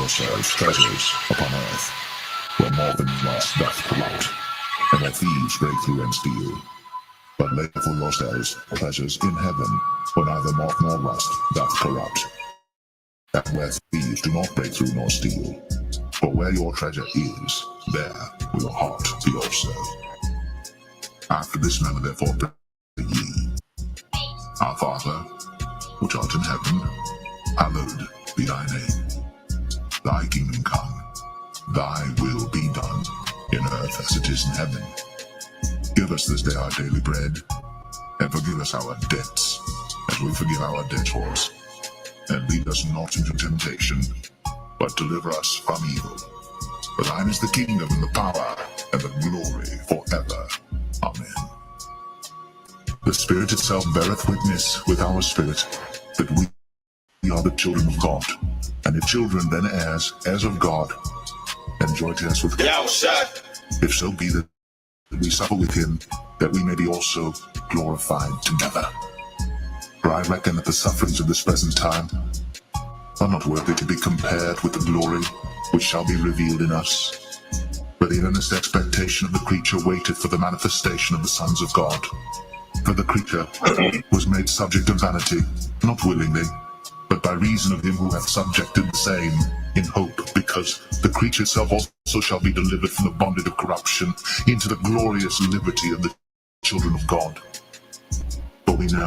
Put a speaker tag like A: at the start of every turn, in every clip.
A: yourselves treasures upon earth, where moth and rust doth corrupt, and where thieves break through and steal. But lay for yourselves treasures in heaven, where neither moth nor rust doth corrupt, and where thieves do not break through nor steal. For where your treasure is, there will your heart be also. After this manner therefore pray ye, Our Father, which art in heaven, hallowed be thy name. Thy kingdom come, thy will be done, in earth as it is in heaven. Give us this day our daily bread, and forgive us our debts, as we forgive our debtors. And lead us not into temptation, but deliver us from evil. For thine is the kingdom, and the power, and the glory forever. Amen. The Spirit itself beareth witness with our spirit, that we are the children of God, and if children, then heirs, heirs of God, and joint heirs with God. If so be that we suffer with him, that we may be also glorified together. For I reckon that the sufferings of this present time are not worthy to be compared with the glory which shall be revealed in us. But even this expectation of the creature waiteth for the manifestation of the sons of God. For the creature was made subject to vanity, not willingly, but by reason of him who hath subjected the same, in hope, because the creature itself also shall be delivered from the bondage of corruption into the glorious liberty of the children of God. For we know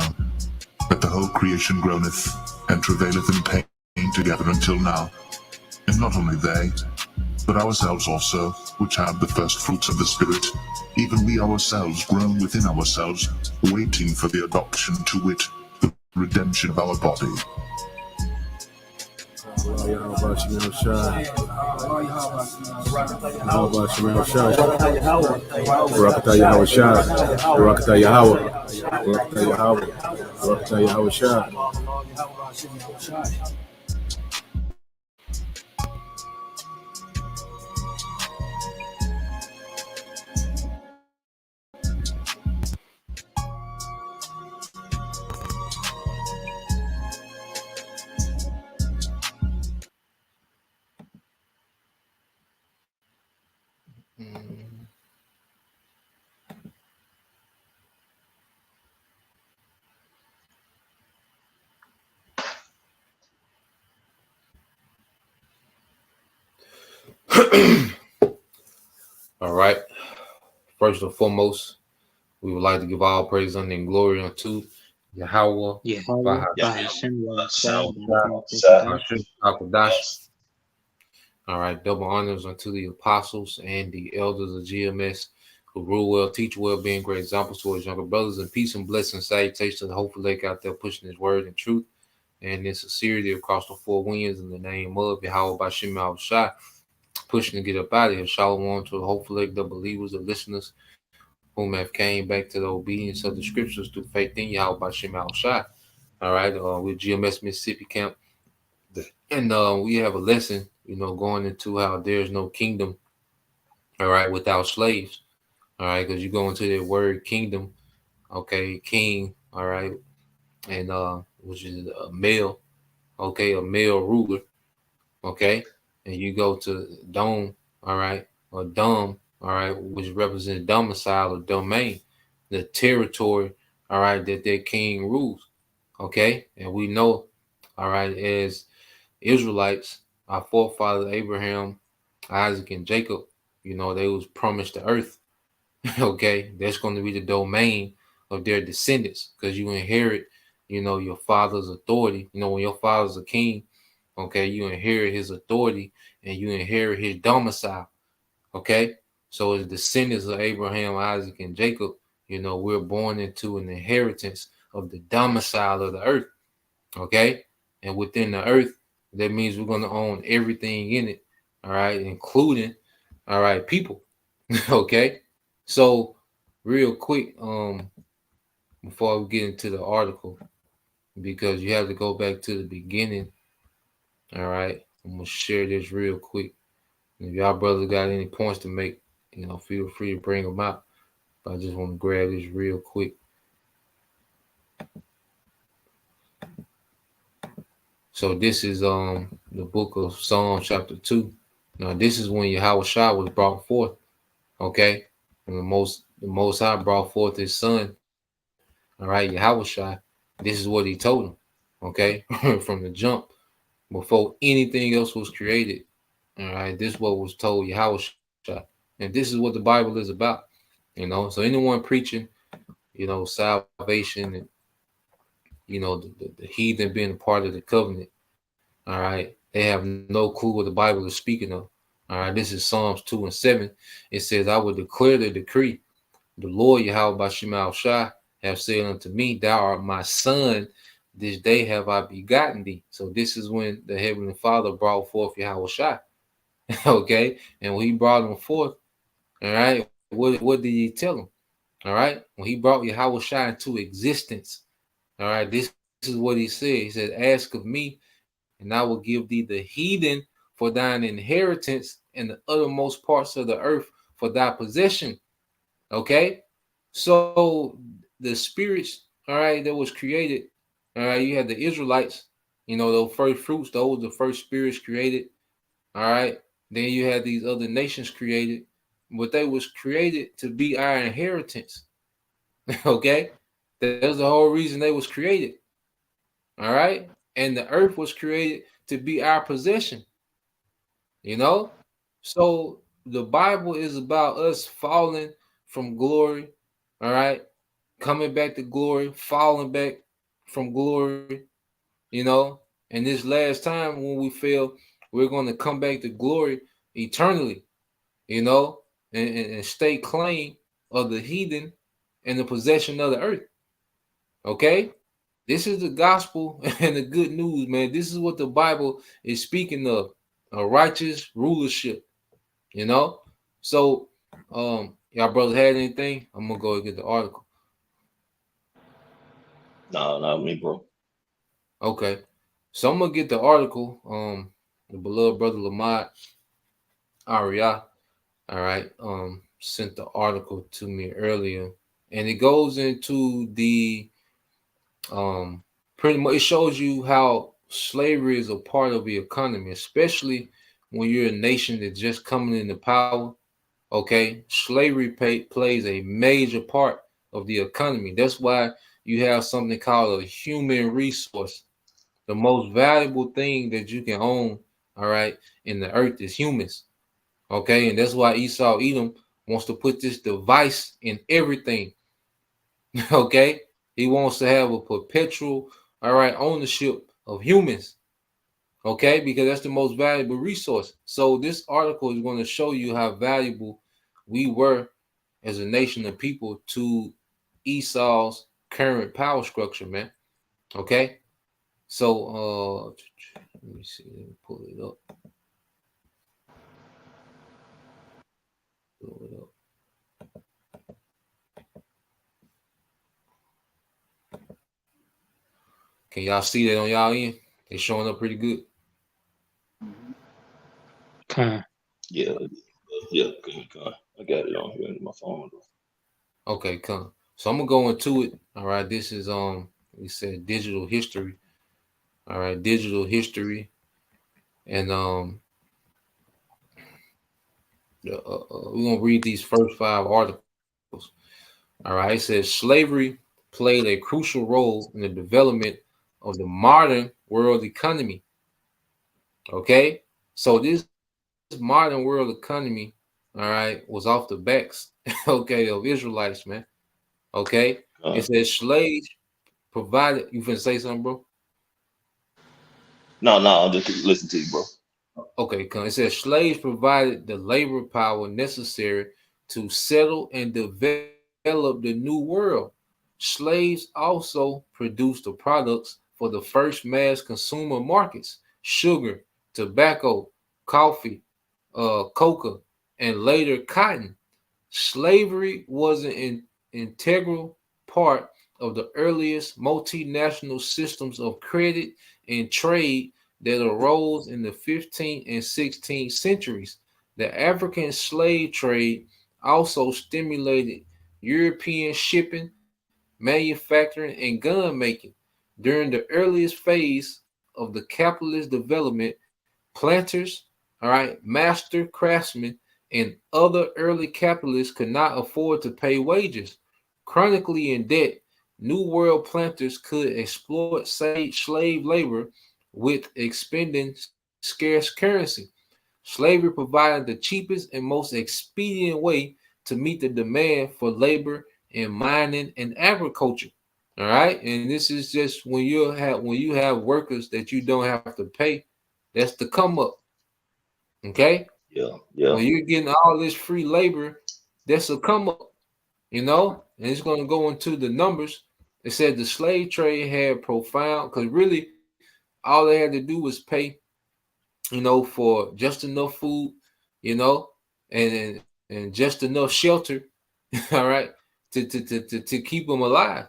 A: that the whole creation groaneth and travaileth in pain together until now. And not only they, but ourselves also, which have the first fruits of the Spirit, even we ourselves groan within ourselves, waiting for the adoption, to wit, the redemption of our body.
B: All right. First and foremost, we would like to give all praise and glory unto Yahweh. All right. Double honors unto the apostles and the elders of GMS who rule well, teach well, being great examples to his younger brothers, and peace and blessing, salutation to the hopeful lake out there pushing his word and truth and in sincerity across the four winds in the name of Yahweh Bashim Al-Shai, pushing to get up out of here. Shalom to the hopeful lake, the believers, the listeners, whom have came back to the obedience of the scriptures through faith in Yahweh Bashim Al-Shai. All right, with GMS Mississippi Camp. And we have a lesson, going into how there's no kingdom, all right, without slaves. All right, because you go into the word kingdom, okay, king, all right, and which is a male, okay, a male ruler, okay, and you go to dome, all right, or dom, all right, which represents domicile or domain, the territory, all right, that their king rules, okay, and we know, all right, as Israelites, our forefather Abraham, Isaac, and Jacob, they was promised the earth. Okay, that's going to be the domain of their descendants, because you inherit, your father's authority. When your father's a king, okay, you inherit his authority and you inherit his domicile. Okay, so as descendants of Abraham, Isaac, and Jacob, we're born into an inheritance of the domicile of the earth. Okay, and within the earth, that means we're going to own everything in it. All right, including, all right, people. Okay. So, real quick, before we get into the article, because you have to go back to the beginning. All right, I'm gonna share this real quick. If y'all brothers got any points to make, feel free to bring them out. But I just want to grab this real quick. So this is the book of Psalm chapter 2. Now this is when Yahweh Shah was brought forth. Okay. And the most High brought forth his son. All right, Yahweh Shah. This is what he told him. Okay. From the jump. Before anything else was created. All right. This is what was told Yahweh Shah. And this is what the Bible is about. So anyone preaching, salvation and the heathen being a part of the covenant. All right. They have no clue what the Bible is speaking of. All right. This is Psalms 2 and 7. It says, I will declare the decree. The Lord Yahweh Bashim Shai have said unto me, Thou art my son. This day have I begotten thee. So this is when the Heavenly Father brought forth Yahweh Shai. Okay. And when he brought him forth, all right, what did he tell him? All right. When he brought Yahweh Shai into existence, all right, this is what he said. He said, Ask of me, and I will give thee the heathen for thine inheritance and the uttermost parts of the earth for thy possession. Okay. So the spirits, all right, that was created, all right, you had the Israelites, those first fruits, those the first spirits created. All right. Then you had these other nations created, but they was created to be our inheritance. Okay. That was the whole reason they was created. All right. And the earth was created to be our possession. You know? So the Bible is about us falling from glory, all right, coming back to glory, falling back from glory, you know. And this last time when we fail, we're going to come back to glory eternally, and stay claim of the heathen and the possession of the earth. Okay? This is the gospel and the good news, man. This is what the Bible is speaking of, a righteous rulership, you know. So, y'all brothers had anything? I'm gonna go and get the article.
C: No, not me, bro.
B: Okay, so I'm gonna get the article. The beloved brother Lamont Aria, all right, sent the article to me earlier, and it goes into the pretty much, it shows you how slavery is a part of the economy, especially when you're a nation that's just coming into power. Okay, slavery plays a major part of the economy. That's why you have something called a human resource. The most valuable thing that you can own, all right, in the earth is humans. Okay, and that's why Esau Edom wants to put this device in everything. Okay, he wants to have a perpetual, all right, ownership of humans. Okay, because that's the most valuable resource. So this article is going to show you how valuable we were as a nation of people to Esau's current power structure, man. Okay, so let me see, let me pull it up. Pull it up. Can y'all see that on y'all end? They showing up pretty good.
C: Yeah, yeah, come. I got it on here in my phone.
B: Okay, come. So I'm gonna go into it. All right, this is we said digital history. All right, digital history, and we're gonna read these first 5 articles. All right, it says slavery played a crucial role in the development of the modern world economy. Okay, so this modern world economy, all right, was off the backs, okay, of Israelites, man. Okay, it says slaves provided. You finna say something, bro?
C: No, I'll just listen to you, bro.
B: Okay, it says slaves provided the labor power necessary to settle and develop the new world. Slaves also produced the products for the first mass consumer markets: sugar, tobacco, coffee, coca, and later cotton. Slavery was an integral part of the earliest multinational systems of credit and trade that arose in the 15th and 16th centuries. The African slave trade also stimulated European shipping, manufacturing, and gun making during the earliest phase of of the capitalist development, planters, all right, master craftsmen, and other early capitalists could not afford to pay wages. Chronically in debt, New World planters could exploit slave labor with expending scarce currency. Slavery provided the cheapest and most expedient way to meet the demand for labor in mining and agriculture. All right, and this is just when you have workers that you don't have to pay. That's the come up. Okay,
C: Yeah, yeah,
B: when you're getting all this free labor, that's a come up. And it's going to go into the numbers. It said the slave trade had profound, because really all they had to do was pay, for just enough food, and just enough shelter, all right, to keep them alive.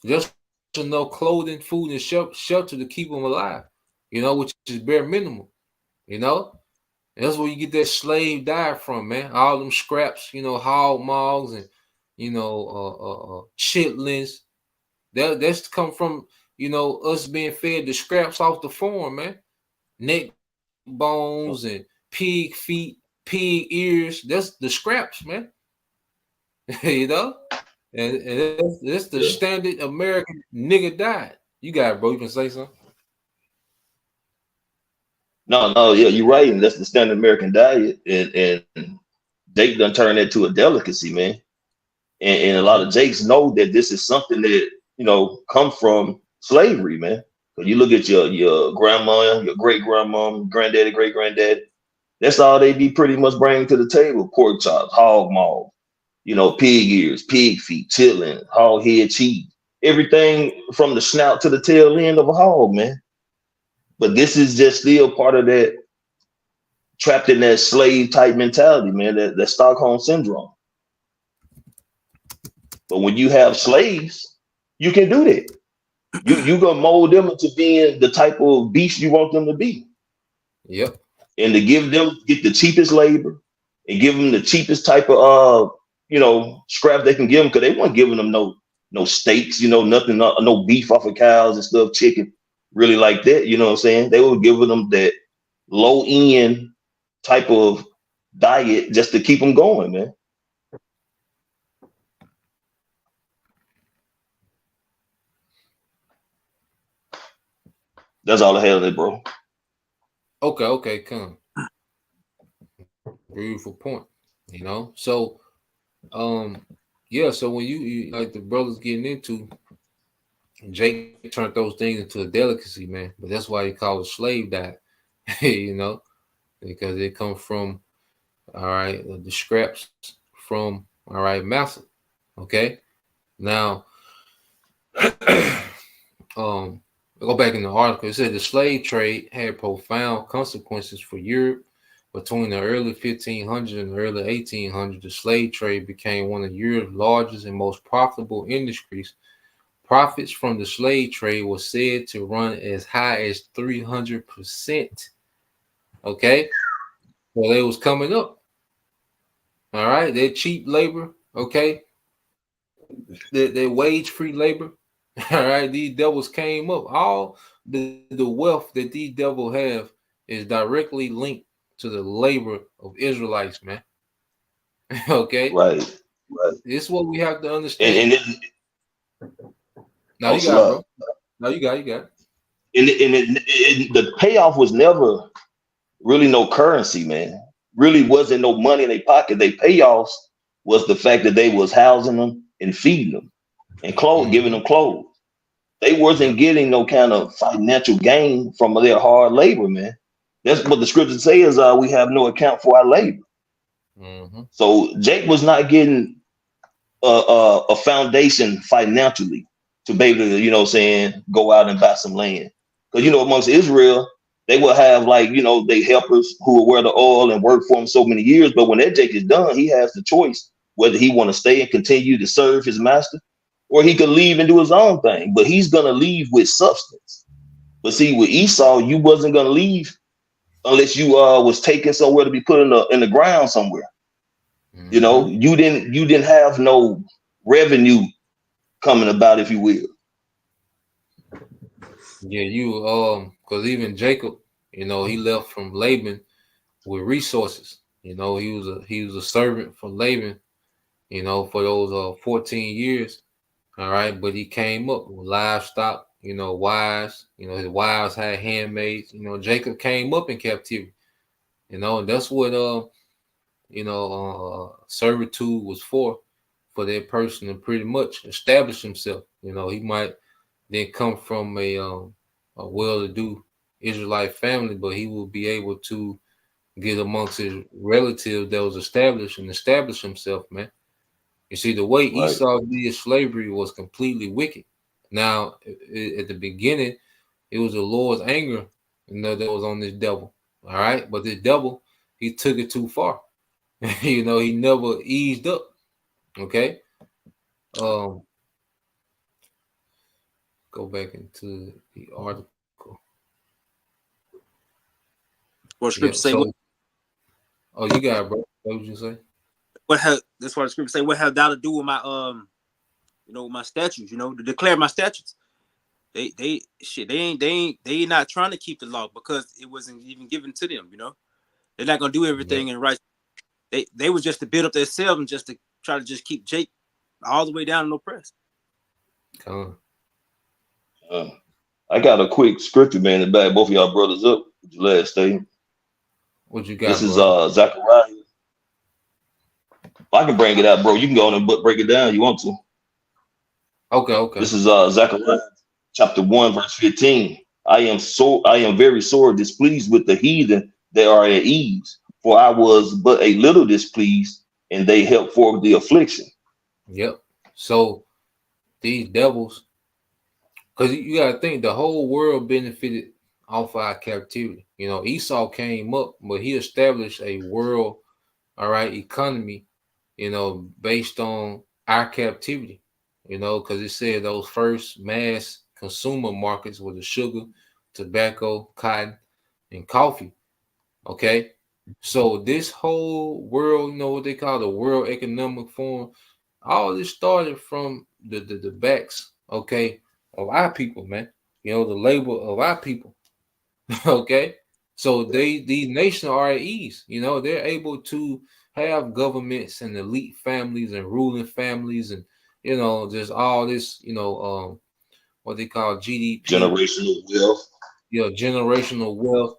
B: Just enough clothing, food, and shelter to keep them alive, which is bare minimum, And that's where you get that slave diet from, man. All them scraps, hog maws and, chitlins. That's come from, us being fed the scraps off the farm, man. Neck bones and pig feet, pig ears. That's the scraps, man. And that's the standard American nigga diet. You got it, bro. You can say something.
C: No, yeah, you're right, and that's the standard American diet, and they done turned that to a delicacy, man. And a lot of Jakes know that this is something that come from slavery, man. When you look at your grandma, your great grandma, granddaddy, great granddaddy, that's all they be pretty much bringing to the table: pork chops, hog maw, pig ears, pig feet, chitlin, hog head cheese, everything from the snout to the tail end of a hog, man. But this is just still part of that, trapped in that slave type mentality, man, that Stockholm syndrome. But when you have slaves, you can do that. You gonna mold them into being the type of beast you want them to be.
B: Yep.
C: And to get the cheapest labor and give them the cheapest type of scrap they can give them, because they weren't giving them no steaks, nothing, no beef off of cows and stuff, chicken, really like that. You know what I'm saying? They were giving them that low end type of diet just to keep them going, man. That's all I had on it, bro.
B: Okay, come. Beautiful point. So, so when you like the brothers getting into, Jake turned those things into a delicacy, man. But that's why he called it slave diet, because it comes from, all right, the scraps from, all right, massa. Okay, now, go back in the article. It said the slave trade had profound consequences for Europe. Between the early 1500s and the early 1800s, the slave trade became one of Europe's largest and most profitable industries. Profits from the slave trade were said to run as high as 300%. Okay, well, they was coming up. All right, they're cheap labor. Okay, they're wage-free labor. All right, these devils came up. All the wealth that these devils have is directly linked to the labor of Israelites, man. Okay,
C: Right.
B: This is what we have to understand. Now you got it, bro. Now you got it.
C: And the payoff was never really no currency, man. Really wasn't no money in their pocket. Their payoffs was the fact that they was housing them and feeding them and giving them clothes. They wasn't getting no kind of financial gain from their hard labor, man. That's what the scripture says. We have no account for our labor.
B: Mm-hmm.
C: So Jake was not getting a foundation financially to be able to, go out and buy some land. Because, amongst Israel, they will have they helpers who will wear the oil and work for him so many years. But when that Jake is done, he has the choice whether he want to stay and continue to serve his master, or he could leave and do his own thing. But he's going to leave with substance. But see, with Esau, you wasn't going to leave unless you was taken somewhere to be put in the ground somewhere. Mm-hmm. You didn't have no revenue coming about, if you will.
B: Yeah, because even Jacob, he left from Laban with resources. He was a servant for Laban, for those 14 years. All right, but he came up with livestock, wives. His wives had handmaids. Jacob came up in captivity. And that's what servitude was for that person to pretty much establish himself. He might then come from a well-to-do Israelite family, but he will be able to get amongst his relatives that was established and establish himself, man. You see, the way Esau did slavery was completely wicked. Now, at the beginning, it was the Lord's anger, that was on this devil. All right, but this devil, he took it too far. He never eased up. Okay. Go back into the article.
D: What scripture say?
B: Oh, you got it, bro. What would you say?
D: That's what the scripture say. What have thou to do with my my statutes? To declare my statutes. They ain't not trying to keep the law because it wasn't even given to them. They're not gonna do everything in right. They was just to build up themselves and just to try to just keep Jake all the way down and oppressed.
C: I got a quick scripture, man, to back both of y'all brothers up with your last statement.
B: What you got?
C: This is Zechariah. I can bring it out, bro. You can go on and break it down. You want to?
B: Okay.
C: This is Zechariah chapter 1, verse 15. I am very sore displeased with the heathen that are at ease, for I was but a little displeased, and they helped forward the affliction.
B: Yep. So these devils, because you gotta think the whole world benefited off our captivity. Esau came up, but he established a world, economy, based on our captivity. Because it said those first mass consumer markets were the sugar, tobacco, cotton, and coffee. Okay. So this whole world, what they call the World Economic Forum, all this started from the backs, of our people, man. The labor of our people. Okay. So these nations are at ease. They're able to have governments and elite families and ruling families and just all this, what they call GDP.
C: Generational wealth.
B: Generational wealth.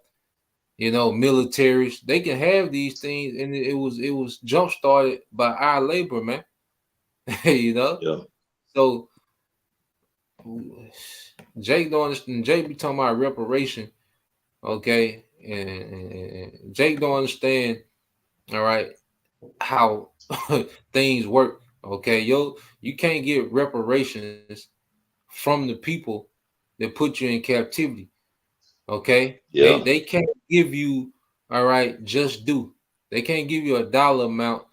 B: Militaries, they can have these things, and it was jump started by our labor, man.
C: Yeah.
B: So Jake don't understand. Jake be talking about reparation, okay, and Jake don't understand, all right, how things work, okay. You can't get reparations from the people that put you in captivity. Okay.
C: Yeah.
B: They can't give you, all right, just do. They can't give you a dollar amount,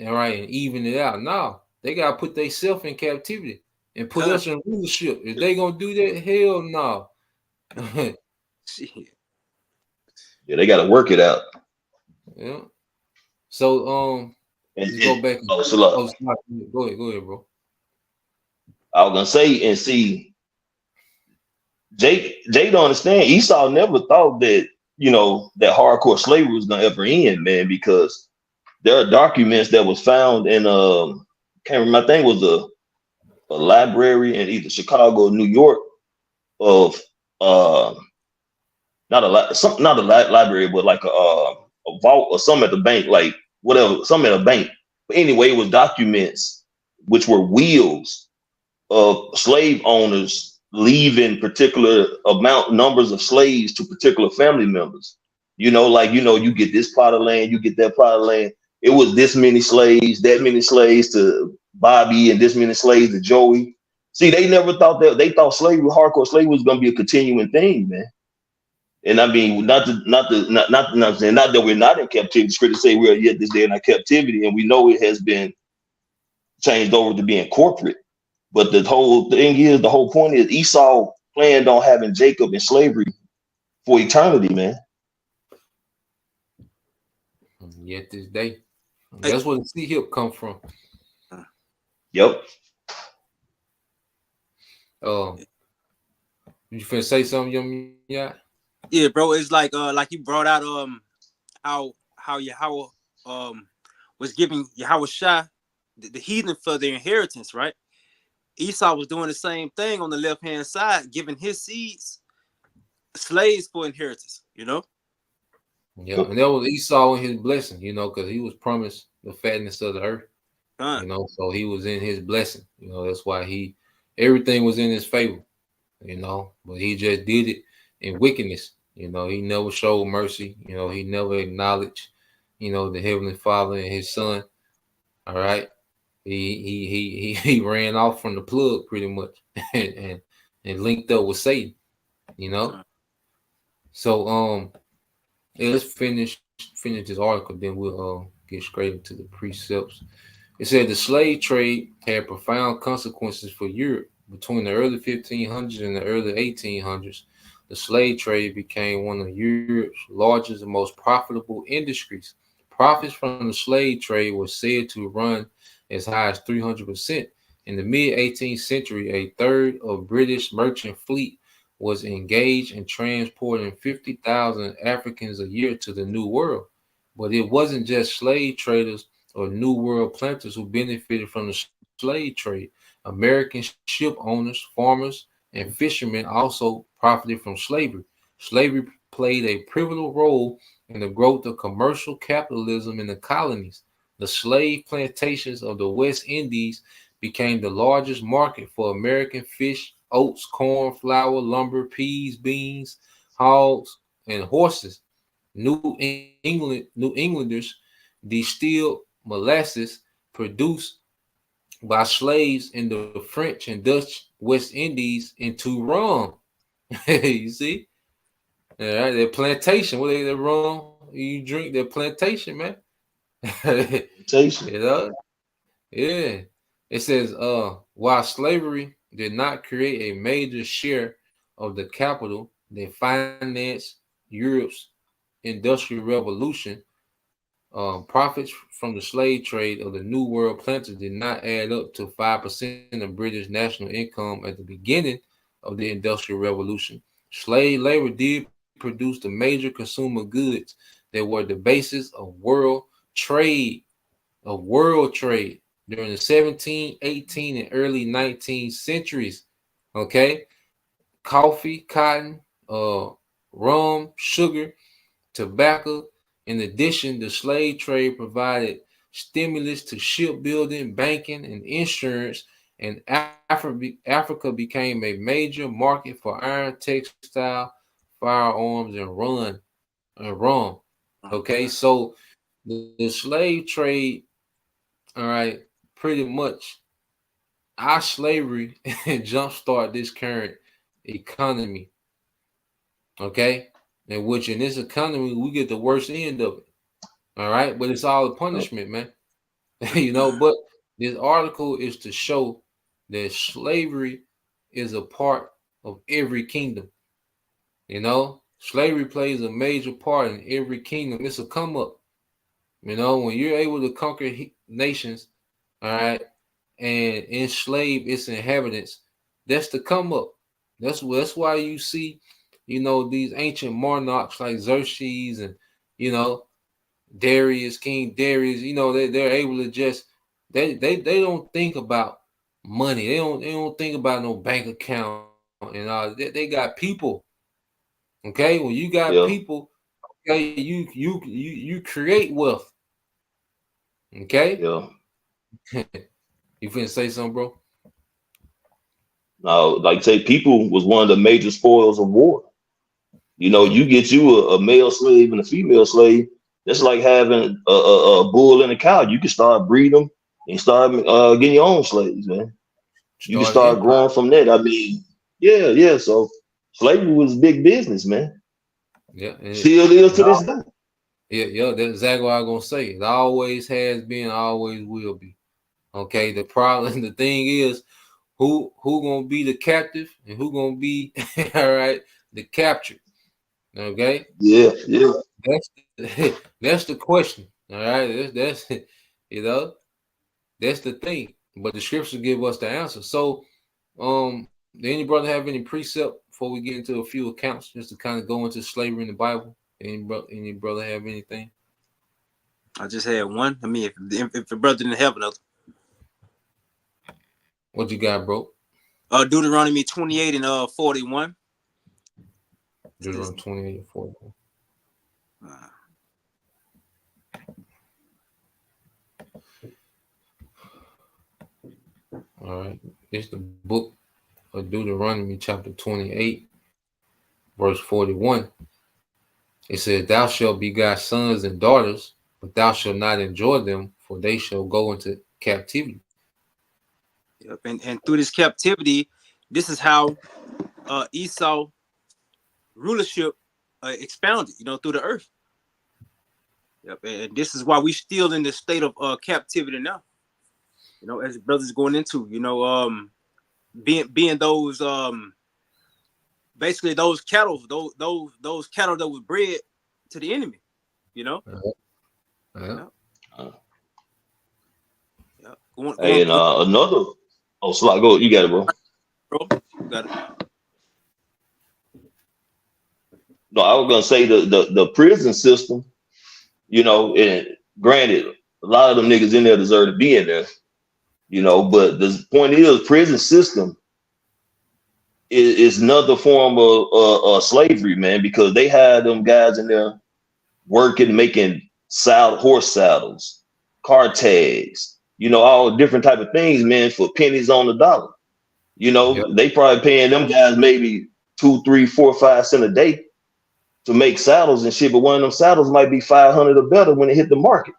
B: all right, and even it out. No, they gotta put themselves in captivity and put us in rulership. If they gonna do that, hell no.
C: Yeah, they gotta work it out.
B: Yeah. So
C: And
B: go back.
C: Go
B: ahead, bro.
C: I was gonna say, and see, Jake don't understand. Esau never thought that that hardcore slavery was gonna ever end, man, because there are documents that was found in can't remember. I think it was a library in either Chicago or New York of not a library, but like a vault or something at the bank, like whatever, something at a bank. But anyway, it was documents which were wills of slave owners leaving particular numbers of slaves to particular family members. You get this plot of land, you get that plot of land. It was this many slaves, that many slaves to Bobby, and this many slaves to Joey. See, they never thought that. They thought hardcore slavery was going to be a continuing thing, man. And I mean, not that we're not in captivity. It's great to say we are yet this day in our captivity, and we know it has been changed over to being corporate. But the whole point is Esau planned on having Jacob in slavery for eternity, man.
B: Yet this day. That's where the sea hip come from.
C: Yep.
B: You finna say something, young? Yeah.
D: Yeah, bro. It's like you brought out how Yahweh was giving Yahweh Shai the heathen for their inheritance, right? Esau was doing the same thing on the left hand side, giving his seeds slaves for inheritance. You know.
B: Yeah, and that was Esau and his blessing, because he was promised the fatness of the earth, so he was in his blessing. That's why everything was in his favor, but he just did it in wickedness. He never showed mercy. He never acknowledged, the Heavenly Father and his Son. All right, he ran off from the plug pretty much, and linked up with Satan. So yeah, let's finish this article, then we'll get straight into the precepts. It said the slave trade had profound consequences for Europe. Between the early 1500s and the early 1800s, the slave trade became one of Europe's largest and most profitable industries. Profits from the slave trade were said to run as high as 300%. In the mid-18th century, a third of British merchant fleet was engaged in transporting 50,000 Africans a year to the New World. But it wasn't just slave traders or New World planters who benefited from the slave trade. American ship owners, farmers, and fishermen also profited from slavery. Slavery played a pivotal role in the growth of commercial capitalism in the colonies. The slave plantations of the West Indies became the largest market for American fish, oats, corn, flour, lumber, peas, beans, hogs, and horses. New Englanders distilled molasses produced by slaves in the French and Dutch West Indies into rum. You see? All right, their plantation. What they rum? You drink their plantation, man.
C: Plantation.
B: Yeah. It says, while slavery did not create a major share of the capital that financed Europe's industrial revolution, profits from the slave trade of the New World planters did not add up to 5% of British national income at the beginning of the Industrial Revolution. Slave labor did produce the major consumer goods that were the basis of world trade during the 17, 18, and early 19th centuries. Okay, coffee, cotton, rum, sugar, tobacco. In addition, the slave trade provided stimulus to shipbuilding, banking, and insurance, and Africa became a major market for iron, textile, firearms, and rum. Okay, so the slave trade, all right, pretty much our slavery jumpstart this current economy. Okay, in which in this economy we get the worst end of it. All right, but it's all a punishment, man. But this article is to show that slavery is a part of every kingdom. Slavery plays a major part in every kingdom. It's a come up. When you're able to conquer nations, all right, and enslave its inhabitants, that's the come up. That's why you see, these ancient monarchs like Xerxes and Darius, King Darius, they're able to just they don't think about money. They don't think about no bank account and all. They got people. Okay, when you got people, okay, you create wealth. Okay.
C: Yeah.
B: You finna say something, bro?
C: Now, like say, people was one of the major spoils of war. You get you a male slave and a female slave. That's like having a bull and a cow. You can start breeding them and start getting your own slaves, man. You can start growing from that. I mean, yeah. So slavery was big business, man.
B: Yeah,
C: still is to this day.
B: Yeah, that's exactly what I'm gonna say. It always has been, always will be. Okay, the thing is, who gonna be the captive and who gonna be all right the captured? Okay.
C: Yeah.
B: That's the question. All right, that's that's the thing. But the scriptures give us the answer. So, did any brother have any precept before we get into a few accounts, just to kind of go into slavery in the Bible? Any brother have anything?
D: I just had one. I mean, if the brother didn't have another.
B: What you got, bro?
D: Deuteronomy 28 and 41.
B: Deuteronomy 28 and 41. All right. It's the book of Deuteronomy, chapter 28, verse 41. It says, "Thou shalt beget sons and daughters, but thou shalt not enjoy them, for they shall go into captivity."
D: Yep. And through this captivity, this is how Esau rulership expounded, through the earth. Yep. And this is why we still in the state of captivity now. As the brothers going into, being those basically those cattle, those cattle that was bred to the enemy,
B: Yeah.
C: Hey, and another. Oh, Slot, go. You got it, bro.
D: Bro, you got it.
C: No, I was gonna say the prison system. And granted, a lot of them niggas in there deserve to be in there. But the point is, prison system is another form of slavery, man, because they had them guys in there working, making horse saddles, car tags, all different type of things, man, for pennies on the dollar.
B: Yep.
C: They probably paying them guys maybe 2, 3, 4, 5 cents a day to make saddles and shit, but one of them saddles might be 500 or better when it hit the market.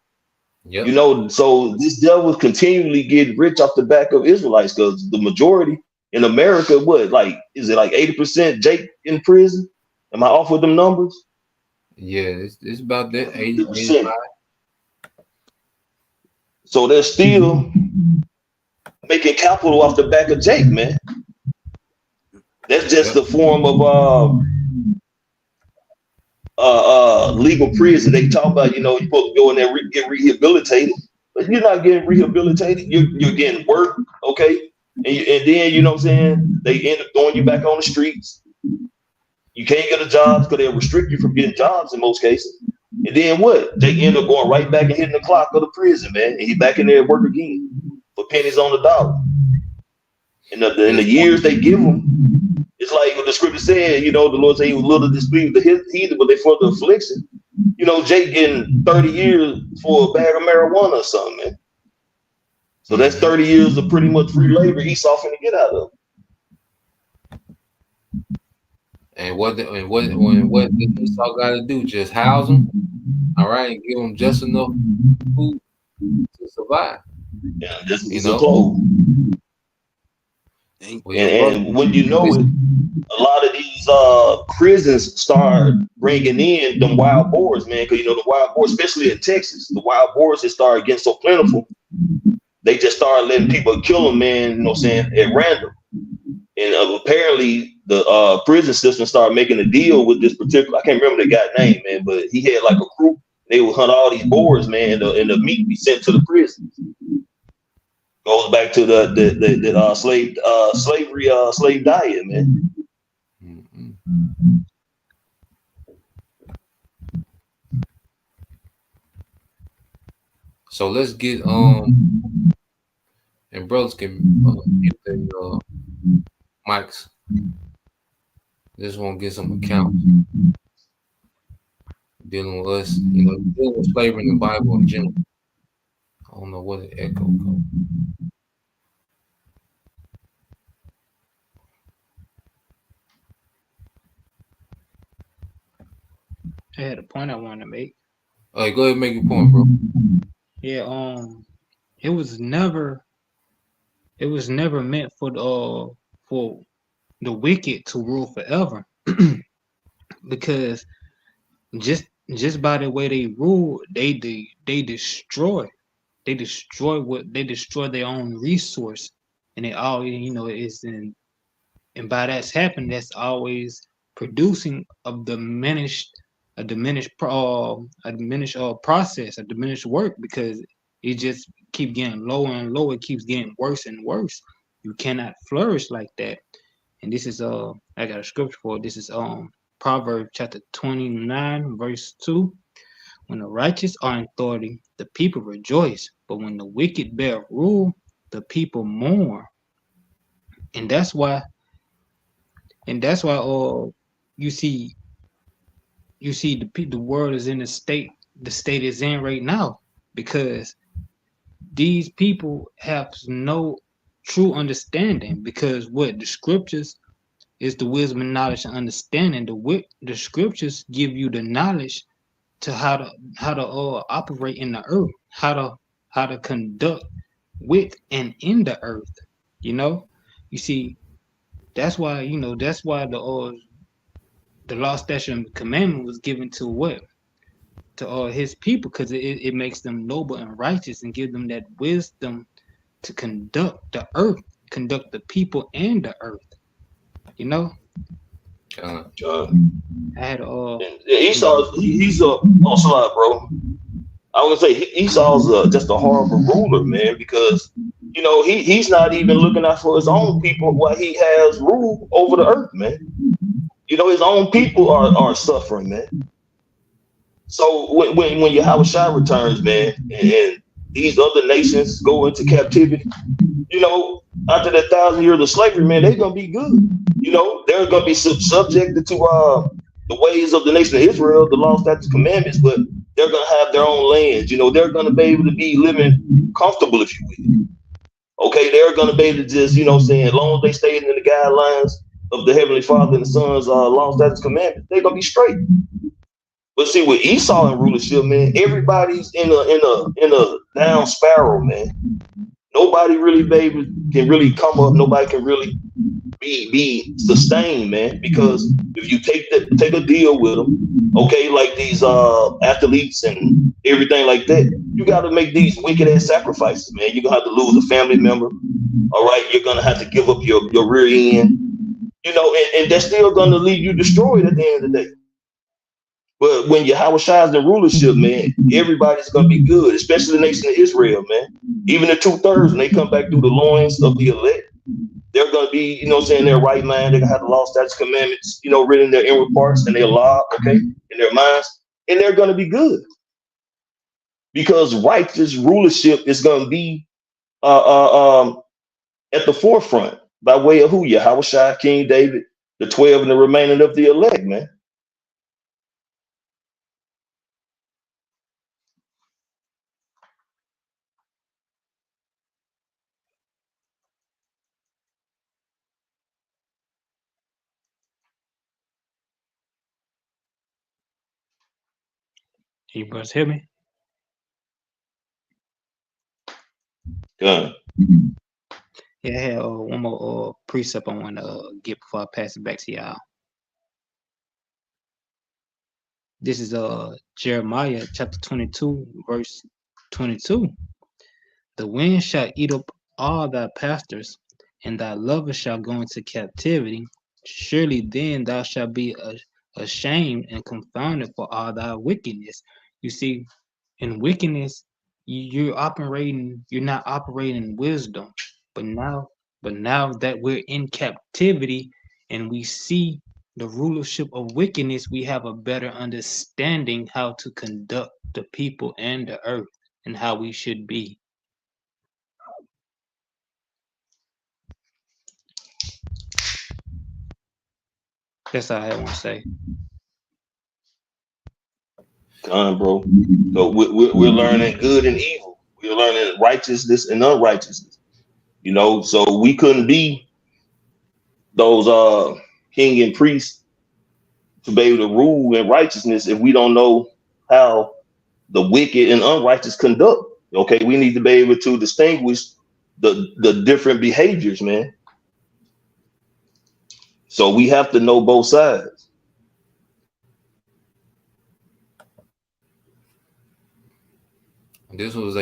B: Yep.
C: So this devil continually getting rich off the back of Israelites, because the majority in America, is it like 80% Jake in prison? Am I off with them numbers?
B: Yeah, it's about that 80%.
C: 85%. So they're still making capital off the back of Jake, man. That's just the form of legal prison. They talk about, you're supposed to go in there and get rehabilitated, but you're not getting rehabilitated. You're getting work, okay? And then, you know what I'm saying, they end up throwing you back on the streets. You can't get a job because they'll restrict you from getting jobs in most cases. And then what? They end up going right back and hitting the clock of the prison, man. And he's back in there at work again for pennies on the dollar. And the years they give them, it's like what the scripture said, the Lord said he was little displeased with the heathen, but they for the affliction. Jake getting 30 years for a bag of marijuana or something, man. So that's 30 years of pretty much free labor Esau finna get out of.
B: And what Esau got to do? Just house them, all right, and give them just enough food to survive.
C: Yeah, this is a clothes. And when it, a lot of these prisons start bringing in them wild boars, man, because the wild boars, especially in Texas, the wild boars that started getting so plentiful, they just started letting people kill them, man, at random. And apparently the prison system started making a deal with this particular, I can't remember the guy's name, man, but he had like a crew. They would hunt all these boars, man, and the meat be sent to the prison. Goes back to the slave diet, man.
B: Mm-hmm. So let's get and brothers can get their mics. Just want to get some accounts dealing with us, dealing with slavery in the Bible in general. I don't know what the echo goes.
E: I had a point I wanted to make.
B: All right, go ahead and make your point, bro.
E: Yeah, it was never meant for the wicked to rule forever. Because just by the way they rule, they destroy their own resource, and it all is in, and by that's happened, that's always producing a diminished process, a diminished work, because it just keep getting lower and lower, it keeps getting worse and worse. You cannot flourish like that. And this is I got a scripture for it. This is Proverbs chapter 29, verse 2. When the righteous are in authority, the people rejoice, but when the wicked bear rule, the people mourn. And that's why you see the world is in the state is in right now, because these people have no true understanding, because what the scriptures is the wisdom and knowledge and understanding. The scriptures give you the knowledge to how to operate in the earth, how to conduct with and in the earth. You see, that's why the law, statute, and commandment was given to what? To his people, because it makes them noble and righteous and give them that wisdom to conduct the earth, conduct the people and the earth. I had
C: Esau, he's a sorry, bro. I was gonna say Esau's just a horrible ruler, man, because he's not even looking out for his own people while he has rule over the earth, man. His own people are suffering, man. So when Yahushua returns, man, and these other nations go into captivity, after that 1,000 years of slavery, man, they're gonna be good. They're gonna be subjected to the ways of the nation of Israel, the law, statutes, commandments, but they're gonna have their own lands. They're gonna be able to be living comfortable, if you will. Okay, they're gonna be able to just, as long as they stay in the guidelines of the Heavenly Father and the Son's law, statutes, commandments, they're gonna be straight. But see, with Esau and rulership, man, everybody's in a down spiral, man. Nobody really, baby, can really come up. Nobody can really be sustained, man. Because if you take a deal with them, okay, like these athletes and everything like that, you got to make these wicked ass sacrifices, man. You're gonna have to lose a family member. All right, you're gonna have to give up your rear end, and that's still gonna leave you destroyed at the end of the day. But when Yahushua is in rulership, man, everybody's gonna be good, especially the nation of Israel, man. Even the 2/3, when they come back through the loins of the elect, they're gonna be, in their right mind. They're gonna have the law, statutes, commandments, written in their inward parts and their law, okay, in their minds, and they're gonna be good. Because righteous rulership is gonna be at the forefront by way of who? Yahushua, King David, the 12 and the remaining of the elect, man.
E: you brothers hear me?
C: Gun.
E: Yeah, I had one more precept I want to get before I pass it back to y'all. This is Jeremiah chapter 22, verse 22. The wind shall eat up all thy pastors, and thy lovers shall go into captivity. Surely then thou shalt be ashamed and confounded for all thy wickedness. You see, in wickedness, you're not operating in wisdom. But now that we're in captivity and we see the rulership of wickedness, we have a better understanding how to conduct the people and the earth and how we should be. That's all I want to say.
C: Bro. So we're learning good and evil. We're learning righteousness and unrighteousness. So we couldn't be those king and priests to be able to rule in righteousness if we don't know how the wicked and unrighteous conduct. Okay, we need to be able to distinguish the different behaviors, man. So we have to know both sides.
B: This was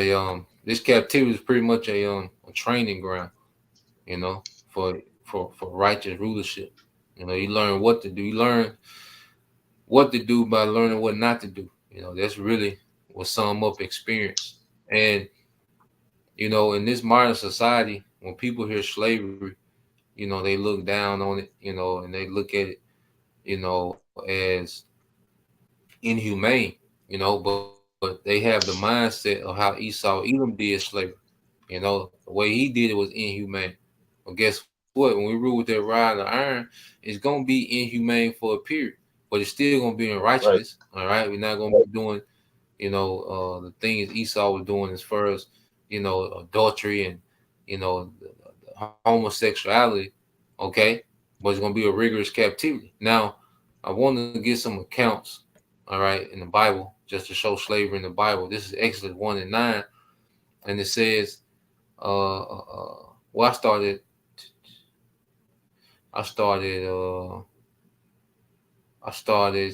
B: this captivity was pretty much a training ground, for righteous rulership. You learn what to do. You learn what to do by learning what not to do. That's really what sum up experience. And in this modern society, when people hear slavery, you know, they look down on it, you know, and they look at it, you know, as inhumane, you know, but they have the mindset of how Esau Edom did slavery. You know, the way he did it was inhumane. Well, guess what? When we rule with that rod of iron, it's gonna be inhumane for a period, but it's still gonna be in
C: Right.
B: righteousness. All right, we're not gonna be doing, you know, the things Esau was doing as far as, you know, adultery and, you know, the homosexuality. Okay, but it's gonna be a rigorous captivity. Now, I want to get some accounts, all right, in the Bible, just to show slavery in the Bible. This is Exodus 1:9, and it says, well, I started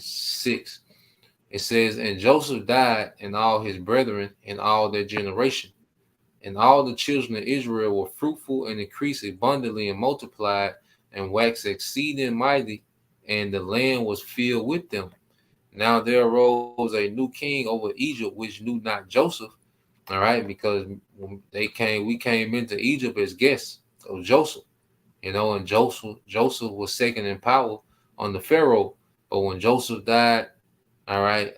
B: 6. It says, and Joseph died, and all his brethren, and all their generation, and all the children of Israel were fruitful and increased abundantly and multiplied and waxed exceeding mighty, and the land was filled with them. Now there arose a new king over Egypt, which knew not Joseph. All right, because when we came into Egypt as guests of Joseph, you know, and Joseph was second in power on the Pharaoh. But when Joseph died, all right,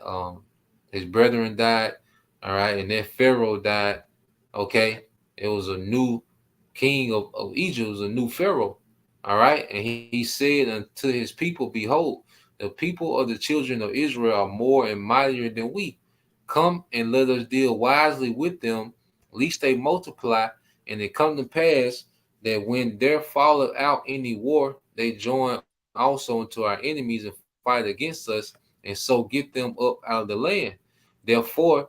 B: his brethren died, all right, and then Pharaoh died. Okay, it was a new king of Egypt, it was a new Pharaoh. All right, and he said unto his people, behold, the people of the children of Israel are more and mightier than we. Come and let us deal wisely with them, lest they multiply. And it come to pass that when there falleth out any war, they join also into our enemies and fight against us, and so get them up out of the land. Therefore,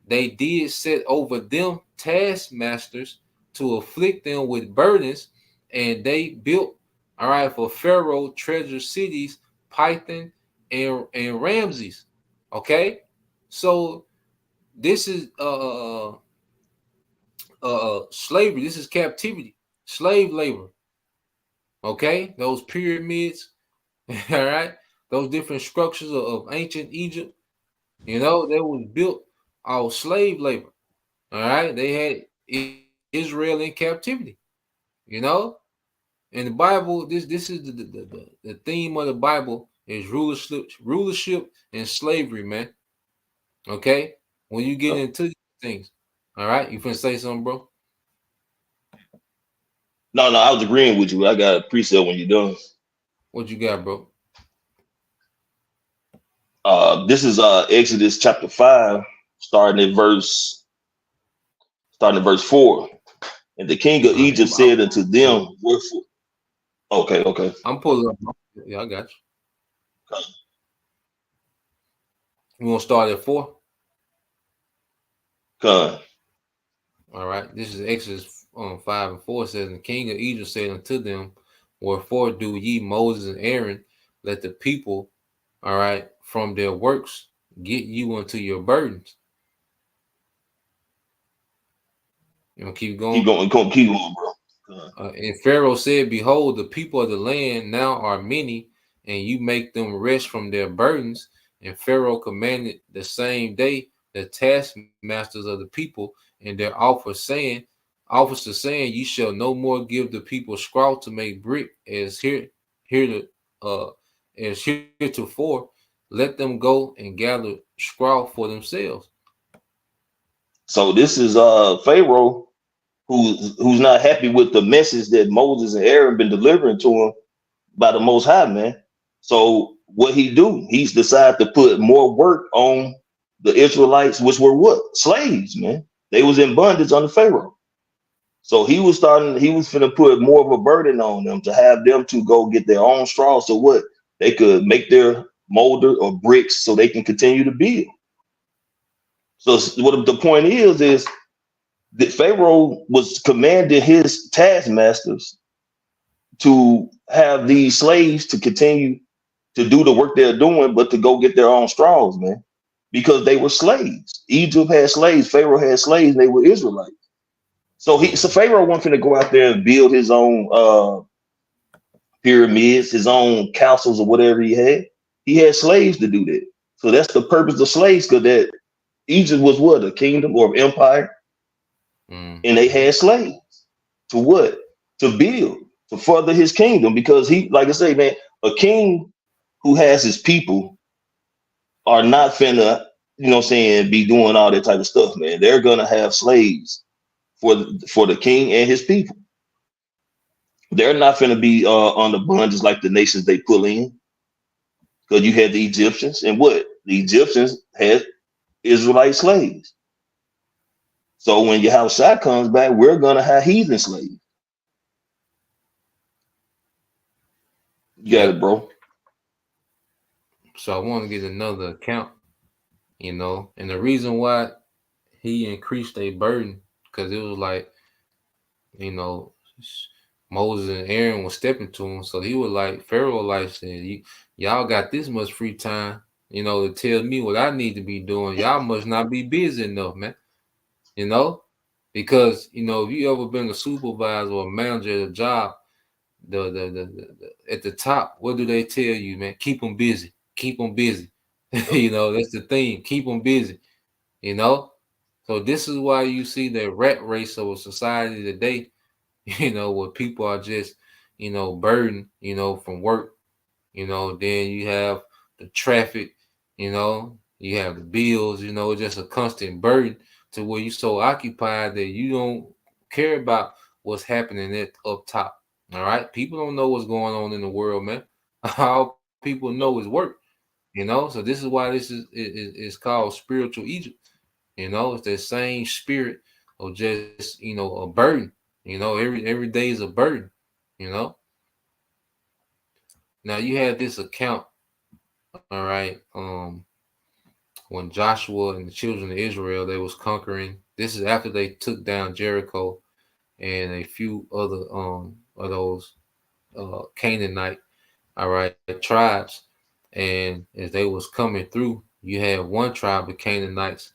B: they did set over them taskmasters to afflict them with burdens, and they built, all right, for Pharaoh treasure cities, Python and Ramses. Okay, so this is slavery. This is captivity, slave labor. Okay, those pyramids, all right, those different structures of ancient Egypt, you know, they was built out slave labor. All right, they had Israel in captivity. You know, in the Bible, this is the theme of the Bible is rulership and slavery, man. Okay, when you get into these things, all right, you finna say something, bro?
C: No, I was agreeing with you. I got a precept when you're done.
B: What you got, bro?
C: This is Exodus chapter 5, starting at verse 4. And the king of Egypt said unto them, wherefore? Okay.
B: I'm pulling up. Yeah, I got you. You want to start at 4?
C: All
B: right. This is Exodus 5 and 4. It says, and the king of Egypt said unto them, wherefore do ye, Moses and Aaron, let the people, all right, from their works get you unto your burdens. You know, keep going.
C: Keep going, bro.
B: And Pharaoh said, behold, the people of the land now are many, and you make them rest from their burdens. And Pharaoh commanded the same day the taskmasters of the people and their officers saying, ye shall no more give the people straw to make brick as heretofore. Let them go and gather straw for themselves.
C: So this is Pharaoh who's not happy with the message that Moses and Aaron been delivering to him by the Most High, man. So what he do? He's decided to put more work on the Israelites, which were what? Slaves, man. They was in bondage under Pharaoh. So he was finna put more of a burden on them to have them to go get their own straw so what? They could make their molder or bricks so they can continue to build. So what the point is that Pharaoh was commanding his taskmasters to have these slaves to continue to do the work they're doing, but to go get their own straws, man, because they were slaves. Egypt had slaves, Pharaoh had slaves, and they were Israelites. So Pharaoh wanted to go out there and build his own pyramids, his own castles or whatever he had. He had slaves to do that. So that's the purpose of slaves, because that Egypt was what? A kingdom or an empire. And they had slaves to what? To build to further his kingdom, because he, like I say, man, a king who has his people are not finna, you know what I'm saying, be doing all that type of stuff, man. They're gonna have slaves for the king and his people. They're not finna be on the bondage like the nations they pull in. Because you had the Egyptians, and what? The Egyptians had Israelite slaves. So when Yahushua comes back, we're gonna have heathen slaves. You got
B: Yeah.
C: it, bro.
B: So I want to get another account, you know, and the reason why he increased their burden, because it was like, you know, Moses and Aaron was stepping to him. So he was like, Pharaoh like said, y'all got this much free time, you know, to tell me what I need to be doing. Y'all must not be busy enough, man. You know, because you know, if you ever been a supervisor or a manager at a job, the at the top, what do they tell you, man? Keep them busy. Keep them busy. You know, that's the thing. Keep them busy. You know, so this is why you see the rat race of a society today. You know, where people are just, you know, burdened, you know, from work. You know, then you have the traffic. You know, you have the bills. You know, just a constant burden to where you're so occupied that you don't care about what's happening at up top. All right, people don't know what's going on in the world, man. All people know is work. You know, so this is why this is called spiritual Egypt. You know, it's that same spirit of just, you know, a burden. You know, every day is a burden. You know. Now you had this account, all right. When Joshua and the children of Israel they was conquering. This is after they took down Jericho and a few other of those Canaanite, all right, tribes. And as they was coming through, you had one tribe of Canaanites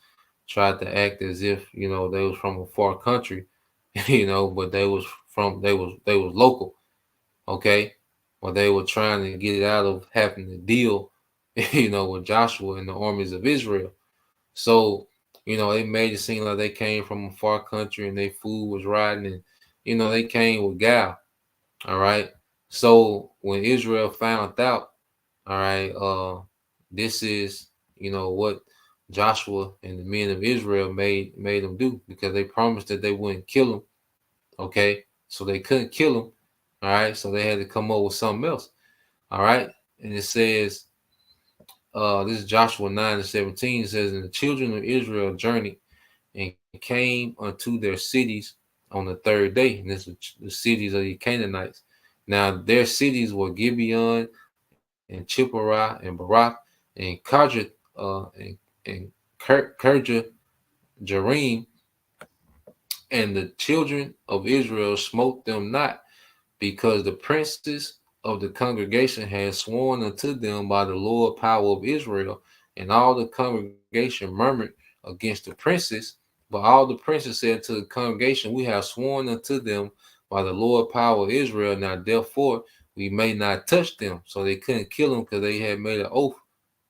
B: tried to act as if, you know, they was from a far country, you know, but they was local, okay? Well, they were trying to get it out of having to deal, you know, with Joshua and the armies of Israel. So, you know, it made it seem like they came from a far country and their food was rotten, and you know, they came with gal. All right. So when Israel found out, all right, this is, you know, what Joshua and the men of Israel made them do, because they promised that they wouldn't kill him. Okay, so they couldn't kill him. All right, so they had to come up with something else. All right, and it says, this is Joshua 9:17. It says, and the children of Israel journeyed and came unto their cities on the third day. And this is the cities of the Canaanites. Now their cities were Gibeon and Chipporah and Barak and Karja and Kerja Jerim, and the children of Israel smote them not, because the princes of the congregation had sworn unto them by the Lord power of Israel, and all the congregation murmured against the princes. But all the princes said to the congregation, we have sworn unto them by the Lord power of Israel. Now therefore we may not touch them. So they couldn't kill them because they had made an oath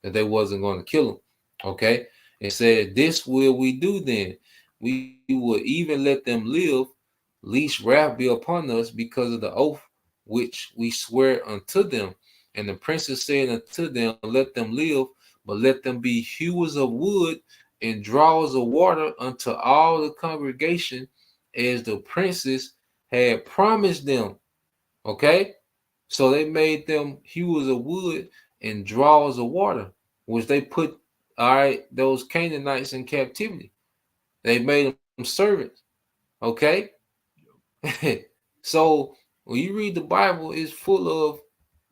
B: that they wasn't going to kill them. Okay. It said, this will we do then. We will even let them live, least wrath be upon us, because of the oath which we swear unto them. And the princes said unto them, let them live, but let them be hewers of wood and drawers of water unto all the congregation, as the princes had promised them. Okay, so they made them hewers of wood and drawers of water, which they put, all right, those Canaanites in captivity. They made them servants. Okay. So when you read the Bible, it's full of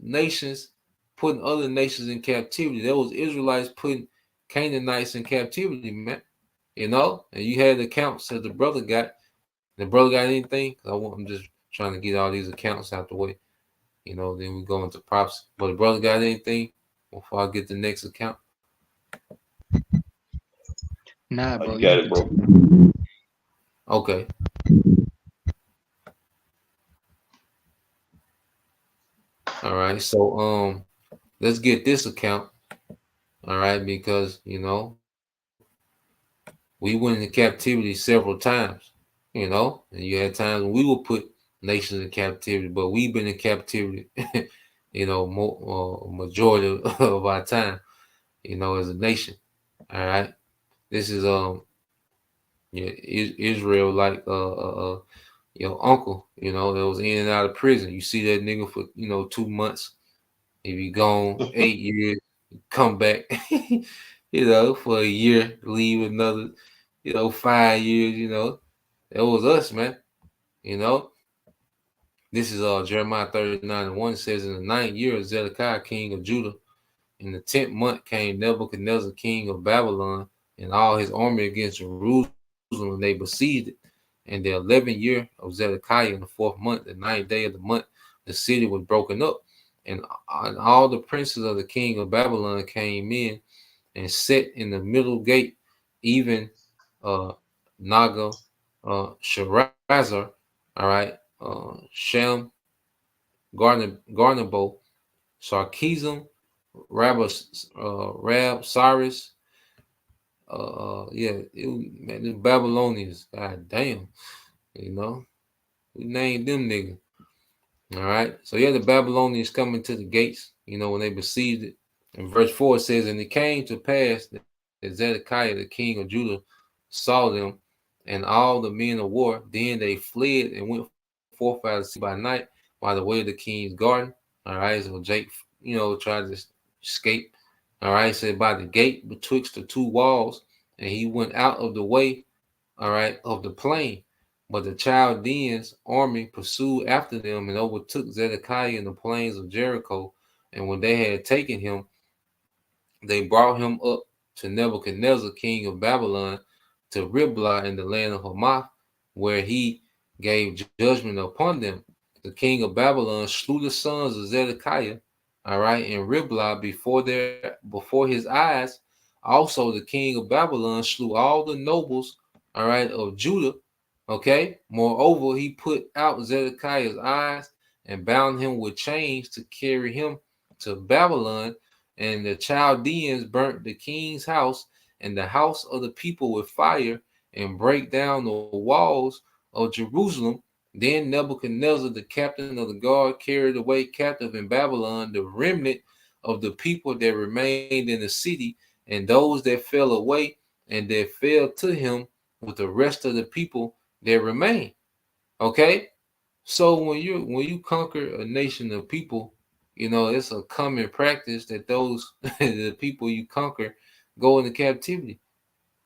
B: nations putting other nations in captivity. There was Israelites putting Canaanites in captivity, man. You know, and you had the accounts that the brother got. The brother got anything? I'm just trying to get all these accounts out the way. You know, then we go into props. But the brother got anything before I get the next account?
E: Nah,
C: Oh,
E: bro.
C: you got it, bro.
B: Okay. All right. So let's get this account. All right, because you know, we went into captivity several times, you know, and you had times when we were put nations in captivity, but we've been in captivity, majority of our time, as a nation. All right, this is Israel, like your uncle, that was in and out of prison. You see that nigga for 2 months. If you gone 8 years, come back, for a year, leave another, 5 years. That was us, man. This is Jeremiah 39:1 says, in the 9th year of Zedekiah, king of Judah, in the 10th month came Nebuchadnezzar, king of Babylon, and all his army against Jerusalem, and they besieged it. In the 11th year of Zedekiah, in the 4th month, the 9th day of the month, the city was broken up, and all the princes of the king of Babylon came in and sat in the middle gate, even Naga, Sharazar, all right, Shem, Garnabo, Sarkism, Rab, Cyrus, man, the Babylonians, god damn, we named them niggas. All right, so the Babylonians coming to the gates, when they besieged it. And verse 4 says, and it came to pass that Zedekiah, the king of Judah, saw them and all the men of war. Then they fled and went forth out of the sea by night by the way of the king's garden. All right, so Jake, tried to escape. All right, said by the gate betwixt the two walls, and he went out of the way, all right, of the plain. But the Chaldeans' army pursued after them and overtook Zedekiah in the plains of Jericho. And when they had taken him, they brought him up to Nebuchadnezzar, king of Babylon, to Riblah in the land of Hamath, where he gave judgment upon them. The king of Babylon slew the sons of Zedekiah, all right, in Riblah before his eyes. Also, the king of Babylon slew all the nobles, all right, of Judah. Okay. Moreover, he put out Zedekiah's eyes and bound him with chains to carry him to Babylon. And the Chaldeans burnt the king's house and the house of the people with fire and break down the walls of Jerusalem. Then Nebuchadnezzar, the captain of the guard, carried away captive in Babylon the remnant of the people that remained in the city, and those that fell away and that fell to him with the rest of the people that remain. Okay, so when you conquer a nation of people, it's a common practice that those the people you conquer go into captivity.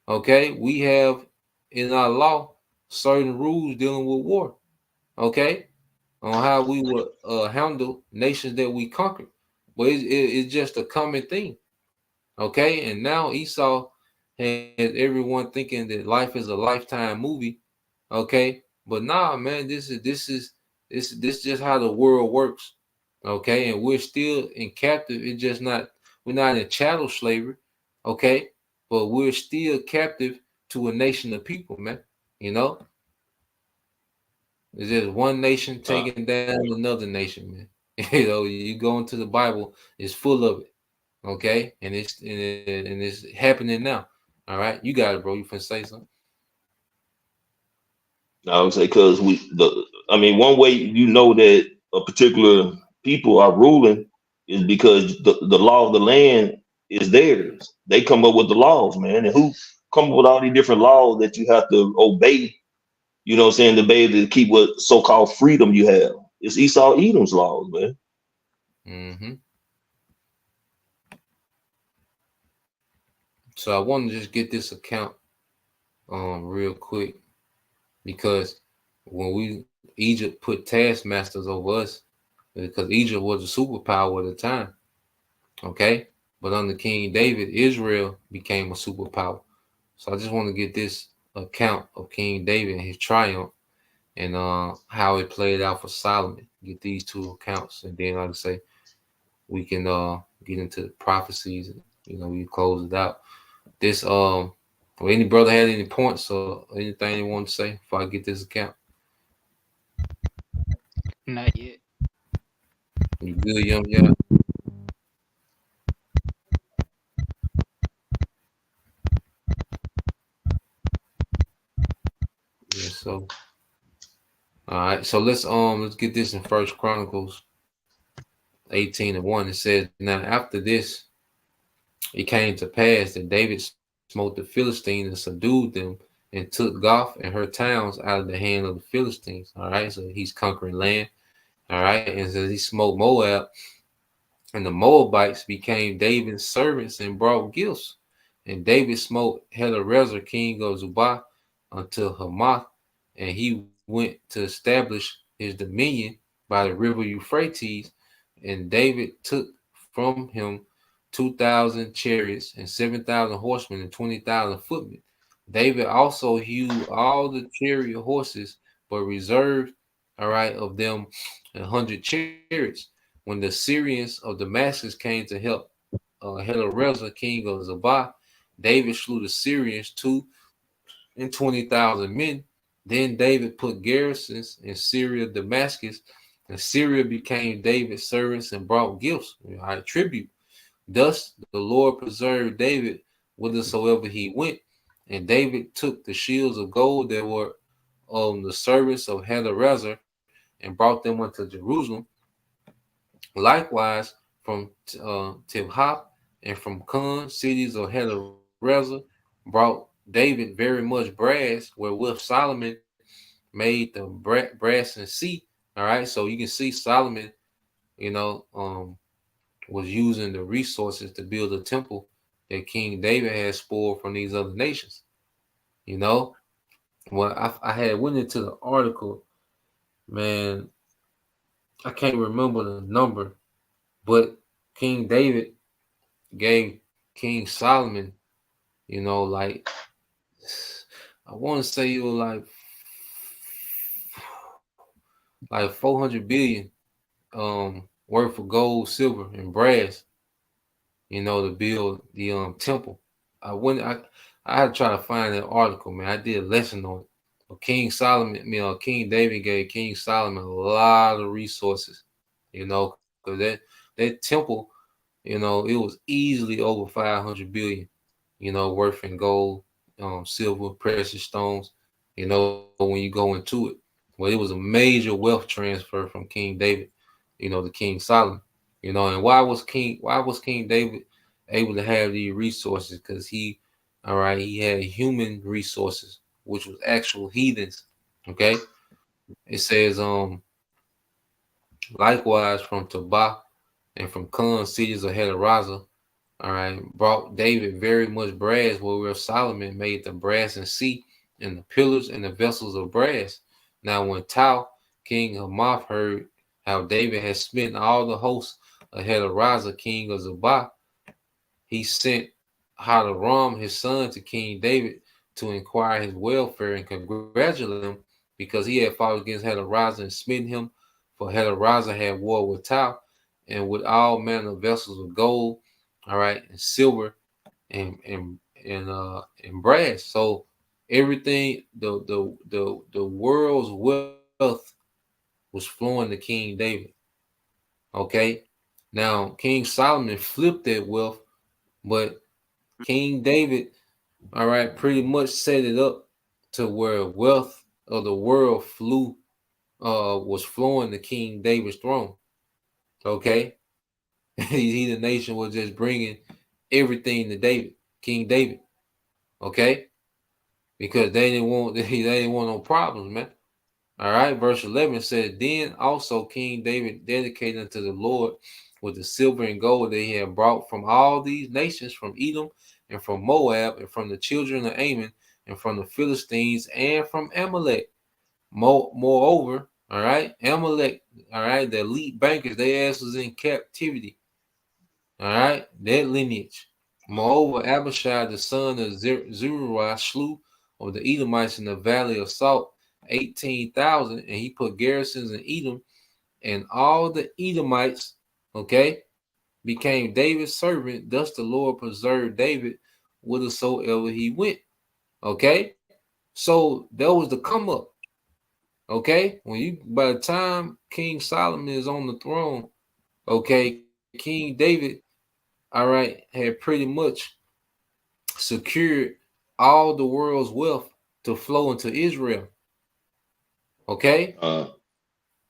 B: Okay, we have in our law certain rules dealing with war. Okay, on how we would handle nations that we conquered, but it's just a common thing. Okay, and now Esau has everyone thinking that life is a lifetime movie. Okay, but nah, man, this is just how the world works. Okay, and we're still in captive. It's just we're not in chattel slavery. Okay, but we're still captive to a nation of people, man. It's just one nation taking down another nation, man. You go into the Bible, it's full of it. Okay, and it's happening now. All right, you got it, bro. You finna say something?
C: I would say because one way that a particular people are ruling is because the law of the land is theirs. They come up with the laws, man. And who come up with all these different laws that you have to obey, to be able to keep what so-called freedom you have. It's Esau Edom's laws, man.
B: Mm-hmm. So I want to just get this account real quick, because when Egypt put taskmasters over us, because Egypt was a superpower at the time. Okay, but under King David, Israel became a superpower. So I just want to get this account of King David and his triumph, and how it played out for Solomon. Get these two accounts, and then, like I say, we can get into the prophecies, and we close it out. This any brother had any points or anything they want to say before I get this account?
E: Not yet.
B: You good, young guy? Yeah, so All right, so let's get this in First Chronicles 18:1. It says, now after this, it came to pass that David smote the Philistines and subdued them and took Goth and her towns out of the hand of the Philistines. All right, so he's conquering land. All right, and so he smote Moab, and the Moabites became David's servants and brought gifts. And David smote Hadarezer, king of Zobah, until Hamath, and he went to establish his dominion by the river Euphrates. And David took from him 2,000 chariots and 7,000 horsemen and 20,000 footmen. David also hewed all the chariot horses, but reserved, all right, of them 100 chariots. When the Syrians of Damascus came to help Hadarezer, king of Zobah, David slew the Syrians 220,000 men. Then David put garrisons in Syria, Damascus, and Syria became David's servants and brought gifts, tribute. Thus the Lord preserved David whithersoever he went, and David took the shields of gold that were the servants of Hadarezer and brought them unto Jerusalem. Likewise, from Tibhah and from Kun, cities of Hadarezer, brought David very much brass, wherewith Solomon made the brass and sea. All right, so you can see Solomon, was using the resources to build a temple that King David had spoiled from these other nations. Well, I had went into the article, man. I can't remember the number, but King David gave King Solomon, like I want to say it was like 400 billion worth of gold, silver, and brass, to build the temple. I had to try to find that article, man. I did a lesson on it. But King David gave King Solomon a lot of resources, because that temple, it was easily over 500 billion, worth in gold, silver, precious stones, when you go into it. Well, it was a major wealth transfer from King David, to King Solomon, and why was King David able to have these resources? Because he had human resources, which was actual heathens. Okay. It says, likewise from Tobah and from Kun, cities of Hadarezer, brought David very much brass, wherewith Solomon made the brass and sea and the pillars and the vessels of brass. Now when Tau, king of Hamath, heard how David had smitten all the hosts of Hadarezer, king of Zobah, he sent Hadaram, his son, to King David to inquire his welfare and congratulate him, because he had fought against Hadarezer and smitten him. For Hadarezer had war with Tau, and with all manner of vessels of gold, and silver, and brass. So everything, the world's wealth was flowing to King David. Okay, now King Solomon flipped that wealth, but King David, pretty much set it up to where wealth of the world was flowing to King David's throne. Okay, he the nation was just bringing everything to King David. Okay, because they didn't want no problems, man. All right, verse 11 says, then also King David dedicated unto the Lord with the silver and gold that he had brought from all these nations, from Edom and from Moab and from the children of Ammon and from the Philistines and from Amalek. Moreover, Amalek, the elite bankers, their ass was in captivity. That lineage. Moreover, Abishai, the son of Zeruiah, slew of the Edomites in the valley of Salt 18,000, and he put garrisons in Edom, and all the Edomites, became David's servant. Thus the Lord preserved David whithersoever he went. Okay, so that was the come up. Okay, by the time King Solomon is on the throne, King David, had pretty much secured all the world's wealth to flow into Israel. Okay,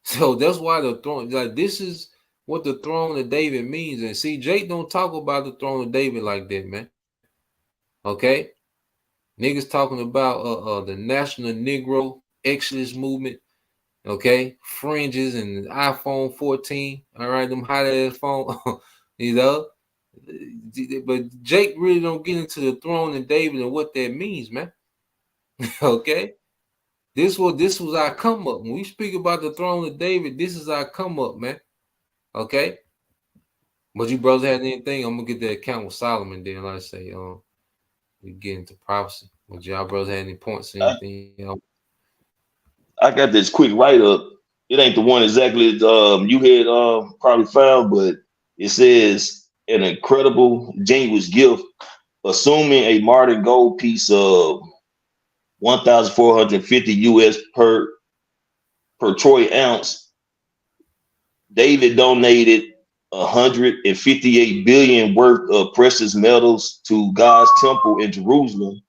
B: so that's why the throne, like this is what the throne of David means. And see, Jake don't talk about the throne of David like that, man. Okay, niggas talking about the National Negro Exodus movement. Okay, fringes and iPhone 14. All right, them hot ass phone, you know. But Jake really don't get into the throne of David and what that means, man. Okay, this was our come up. When we speak about the throne of David, this is our come up, man. Okay, but you brothers had anything? I'm gonna get that account with Solomon. Then like I say, we get into prophecy. But y'all brothers had any points? Anything?
C: I got this quick write up. It ain't the one exactly you had probably found, but it says an incredible, genuine gift, assuming a modern gold piece of 1,450 US per troy ounce. David donated 158 billion worth of precious metals to God's temple in Jerusalem.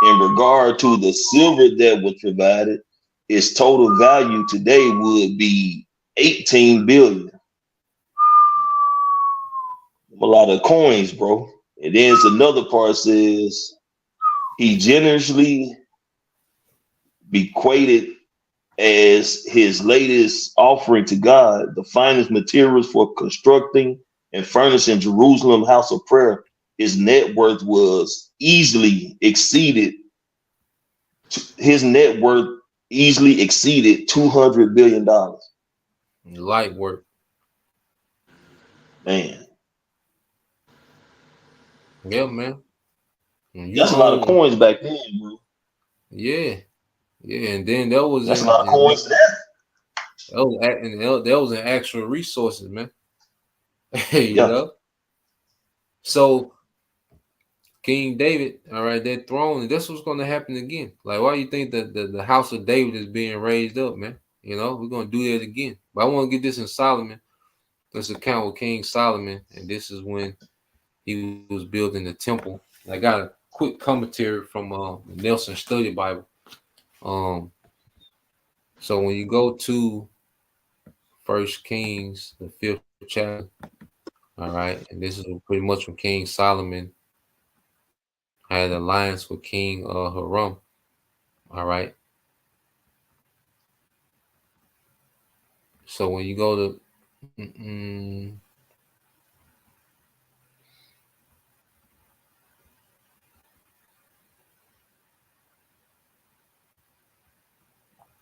C: In regard to the silver that was provided, its total value today would be 18 billion. A lot of coins, bro. And then it's another part says he generously bequeathed as his latest offering to God the finest materials for constructing and furnishing Jerusalem house of prayer. His net worth was easily exceeded. His net worth easily exceeded $200 billion.
B: Light work,
C: Man,
B: yeah, man.
C: that's a lot of coins back then, bro.
B: Yeah, yeah, and then that was
C: That's a lot of coins.
B: that was in actual resources, man. you
C: Yeah.
B: know. So King David, all right, that throne, and that's what's going to happen again. Like, why do you think that the house of David is being raised up, man? You know, we're going to do that again. But I want to get this in Solomon. Let's account with King Solomon, and this is when he was building the temple. I got a quick commentary from the Nelson Study Bible. So when you go to First Kings, the 5th chapter, all right, and this is pretty much when King Solomon had an alliance with King Hiram, all right. So when you go to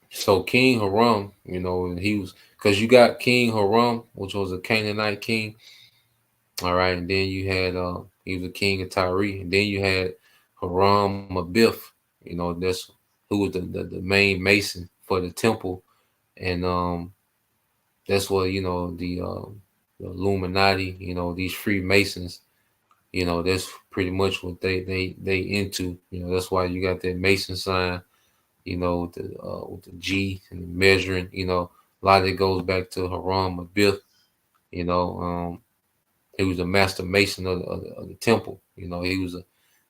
B: so King Hiram, you know, he was, because you got King Hiram, which was a Canaanite king, all right, and then you had he was the king of Tyre, and then you had Hiram Abiff, you know, that's who was the main mason for the temple, and that's what, you know, the Illuminati, you know, these Freemasons, you know, that's pretty much what they into, you know, that's why you got that Mason sign, you know, with the G and the measuring, you know, a lot of it goes back to Hiram Abiff, you know, he was a master mason of the temple, you know, he was a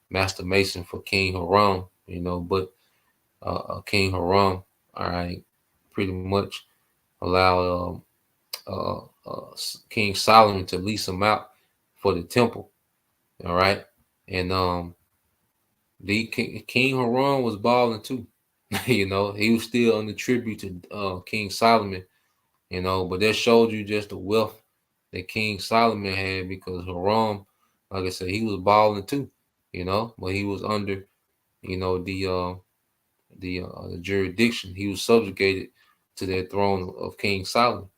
B: master mason for King Hiram, you know, but King Hiram, all right, pretty much allowed King Solomon to lease him out for the temple, all right, and the King Hiram was balling too. You know, he was still under tribute to King Solomon, you know, but that showed you just the wealth that King Solomon had, because Hiram, like I said, he was balling too, you know, but he was under, you know, the jurisdiction. He was subjugated to that throne of King Solomon.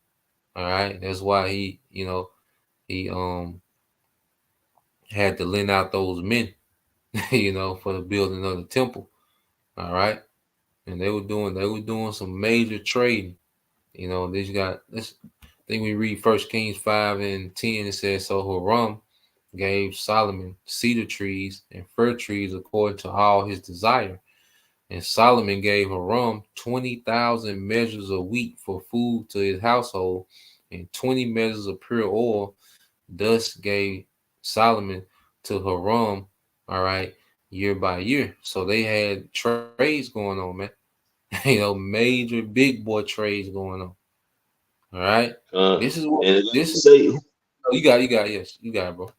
B: All right, that's why he, you know, he had to lend out those men, you know, for the building of the temple. All right, and they were doing some major trading. You know, they got this. I think we read First Kings 5:10. It says, so Hiram gave Solomon cedar trees and fir trees according to all his desire. And Solomon gave Hiram 20,000 measures of wheat for food to his household, and 20 measures of pure oil. Thus gave Solomon to Hiram, all right, year by year. So they had trades going on, man. Major big boy trades going on. All right.
C: And
B: This is what
C: let me
B: this is.
C: say,
B: Oh, you got yes, you got it, bro.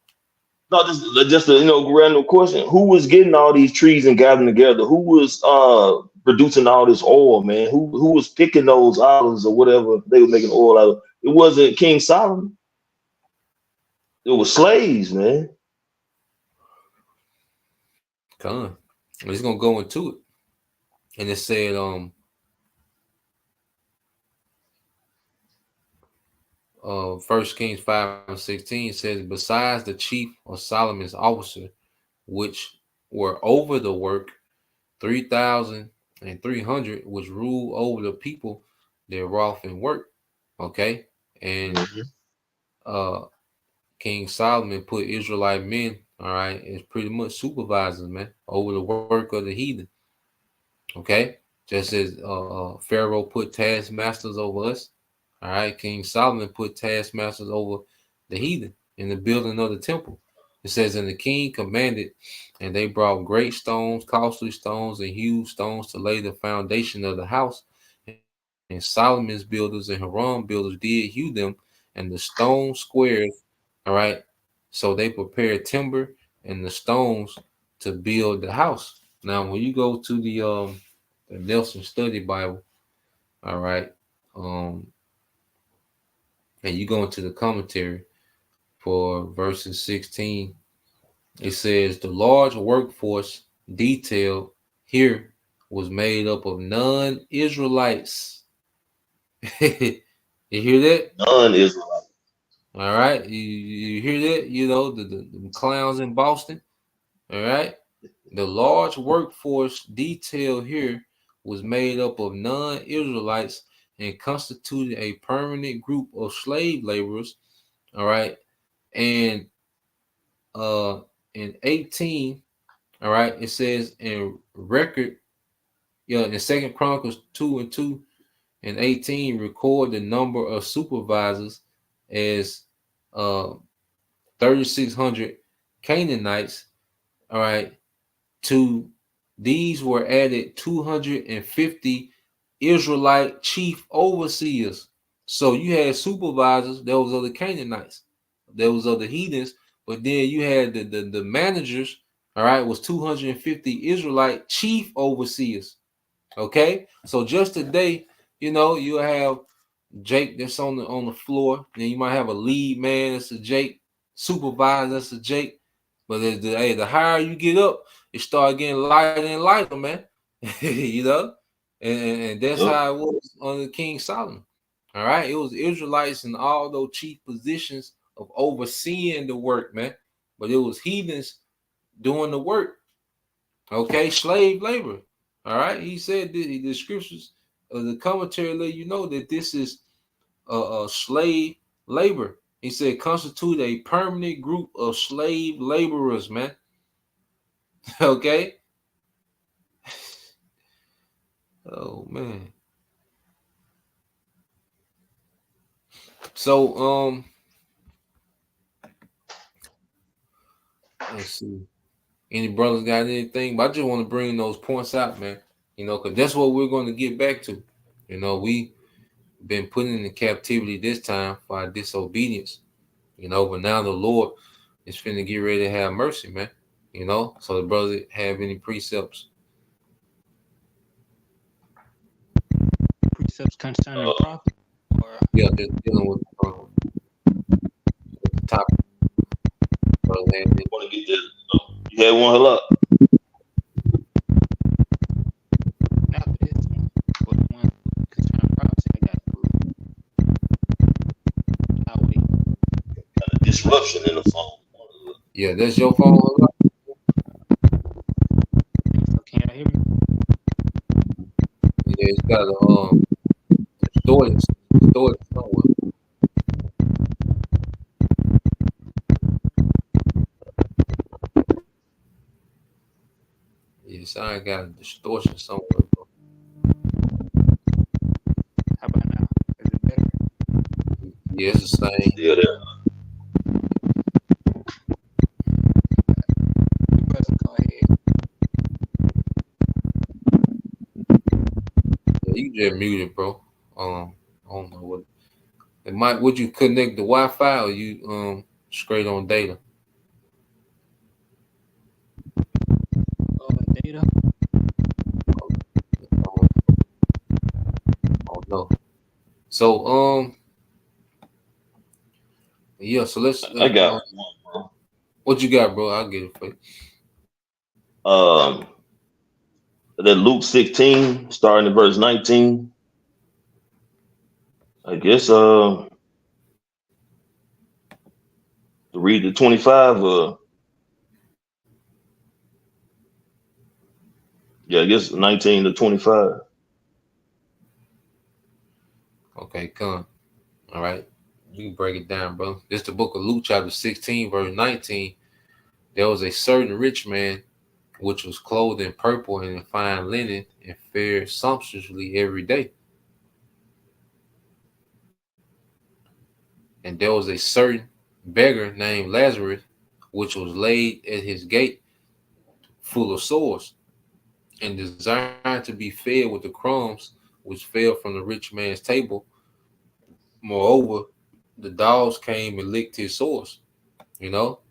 C: no, just a random question. Who was getting all these trees and gathering together? Who was producing all this oil, man? Who was picking those olives or whatever they were making oil out of? It wasn't King Solomon. It was slaves, man.
B: Come on. We're just gonna go into it. And it said, 1 Kings 5:16 says, besides the chief of Solomon's officer, which were over the work, 3,300 which ruled over the people that wrought and work. Okay. And King Solomon put Israelite men, all right, as pretty much supervisors, man, over the work of the heathen. Okay. Just as Pharaoh put taskmasters over us. All right, King Solomon put taskmasters over the heathen in the building of the temple. It says, and the king commanded, and they brought great stones, costly stones, and huge stones to lay the foundation of the house. And Solomon's builders and Hiram builders did hew them, and the stone squares. All right, so they prepared timber and the stones to build the house. Now, when you go to the Nelson Study Bible, all right, and you go into the commentary for verses 16, it says the large workforce detailed here was made up of non-Israelites. You hear that?
C: Non-Israelite.
B: All right. You hear that? The clowns in Boston. All right. The large workforce detail here was made up of non-Israelites and constituted a permanent group of slave laborers. All right. And in 18, all right, it says in record, in 2 Chronicles 2:2 and 18, record the number of supervisors as 3,600 Canaanites. All right. To these were added 250 Israelite chief overseers. So you had supervisors, those are the Canaanites, those are the heathens, but then you had the managers, all right, was 250 Israelite chief overseers. Okay, so just today, you have Jake that's on the floor, then you might have a lead man that's a Jake, supervisor that's a Jake, but the higher you get up, it start getting lighter and lighter, man. And that's how it was under King Solomon. All right, it was Israelites in all those chief positions of overseeing the work, man. But it was heathens doing the work. Okay, slave labor. All right, he said the scriptures, the commentary let you know that this is a slave labor. He said constitute a permanent group of slave laborers, man. Okay. Oh man. So let's see. Any brothers got anything? But I just want to bring those points out, man. Because that's what we're going to get back to. We been put in captivity this time for our disobedience. But now the Lord is finna get ready to have mercy, man. So the brother have any precepts?
E: Precepts concerning prophet?
B: Yeah, just dealing with the topic.
C: Want to get this? You had one, hello.
E: Not this one, but one concerning prophecy. I got
C: Kind of disruption in the phone.
B: Yeah, that's your phone.
E: So can y'all hear me?
B: Yeah, it's got a storage somewhere. Yes, I got a distortion somewhere.
E: How about now? Is it better?
B: Yeah, it's the same.
C: Yeah, there.
E: Go ahead.
B: You just muted, bro. I don't know what it might. Would you connect the Wi-Fi or you straight on data?
E: Data.
B: Oh no. So yeah. So let's.
C: I got one, bro.
B: What you got, bro? I'll get it for you.
C: That Luke 16, starting at verse 19. I guess to read the 25. Yeah, I guess 19 to 25.
B: Okay, come. All right. You can break it down, bro. This is the book of Luke, chapter 16, verse 19. There was a certain rich man which was clothed in purple and in fine linen and fared sumptuously every day. And there was a certain beggar named Lazarus, which was laid at his gate full of sores, and desired to be fed with the crumbs which fell from the rich man's table. Moreover, the dogs came and licked his sores, you know?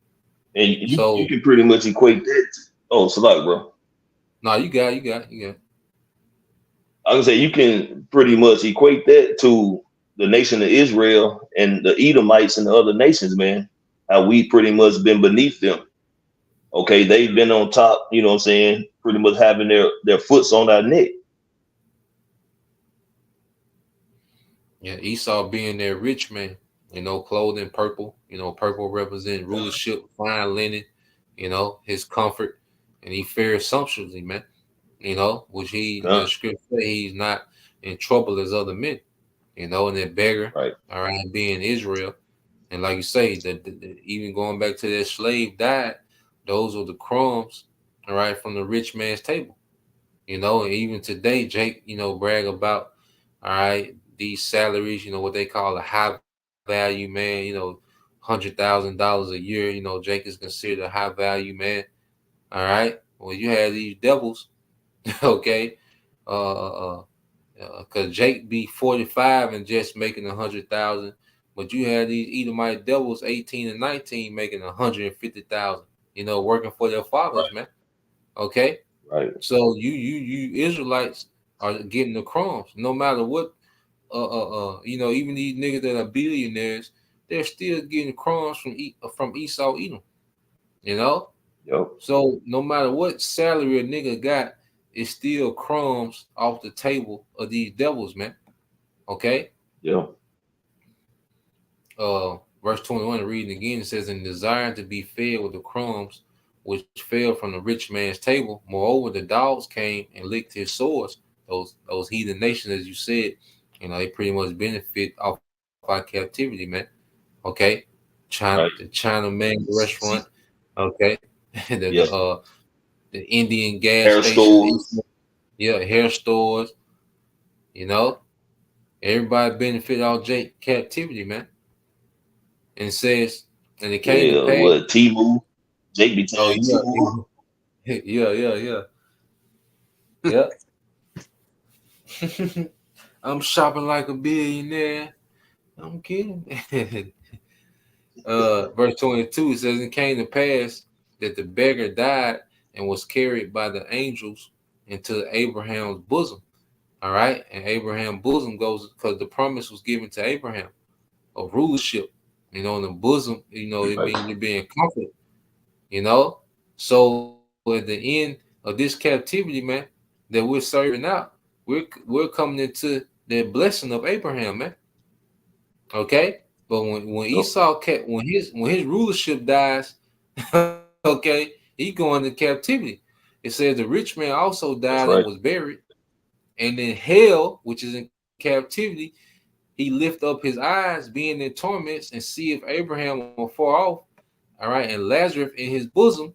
C: And you
B: So,
C: can pretty much equate that. Oh, Salak, bro.
B: no, you got it.
C: I would say you can pretty much equate that to the nation of Israel and the Edomites and the other nations, man. How we pretty much been beneath them. Okay, they've been on top, you know what I'm saying? Pretty much having their foots on our neck.
B: Yeah, Esau being their rich man, clothed in purple, purple represent rulership, fine linen, his comfort, and he fared sumptuously, man, which the scripture say he's not in trouble as other men, and that beggar,
C: Right.
B: all right, being Israel. And like you say, that even going back to that slave died, those are the crumbs, all right, from the rich man's table, and even today, Jake, brag about, all right, these salaries, what they call a high value man, $100,000 a year, Jake is considered a high value man. All right. Well, you have these devils, okay? Because Jake be 45 and just making 100,000, but you have these Edomite devils 18 and 19 making 150,000, working for their fathers,
C: Right.
B: man. Okay.
C: Right.
B: So you Israelites are getting the crumbs, no matter what. Even these niggas that are billionaires, they're still getting crumbs from Esau Edom.
C: Yep.
B: So no matter what salary a nigga got, it's still crumbs off the table of these devils, man. Okay.
C: Yeah.
B: Verse 21, reading again, it says, "And desiring to be fed with the crumbs which fell from the rich man's table. Moreover, the dogs came and licked his sores." Those heathen nations, as you said, they pretty much benefit off our captivity, man. Okay. China,
C: Right.
B: the China man restaurant, okay.
C: Yes.
B: The Indian gas
C: Hair
B: stations,
C: stores.
B: hair stores, everybody benefit off Jake captivity, man. And it says, and it came to pass.
C: What Timu? Jake be
B: Oh
C: telling Timu.
B: Yeah. I'm shopping like a billionaire. I'm kidding. Verse 22, it says, "It came to pass that the beggar died and was carried by the angels into Abraham's bosom." All right. And Abraham's bosom goes because the promise was given to Abraham of rulership, in the bosom, it means you're being comforted, So at the end of this captivity, man, that we're serving out, we're coming into the blessing of Abraham, man. Okay. But when Esau when his rulership dies, okay, he going into captivity. It says the rich man also died and was buried, and in hell, which is in captivity, he lift up his eyes, being in torments, and see if Abraham afar off. All right, and Lazarus in his bosom,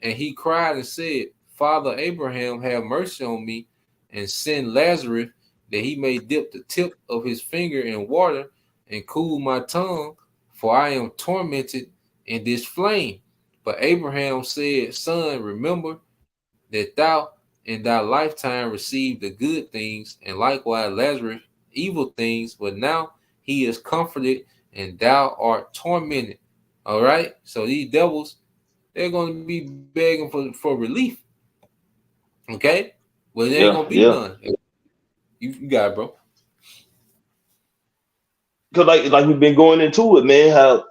B: and he cried and said, "Father Abraham, have mercy on me, and send Lazarus that he may dip the tip of his finger in water and cool my tongue, for I am tormented in this flame." But Abraham said, "Son, remember that thou in thy lifetime received the good things, and likewise Lazarus evil things, but now he is comforted and thou art tormented. All right. So these devils, they're going to be begging for relief. Okay. Well, there ain't
C: Yeah,
B: going to be
C: yeah.
B: none. You got it, bro.
C: Because like we've been going into it, man. How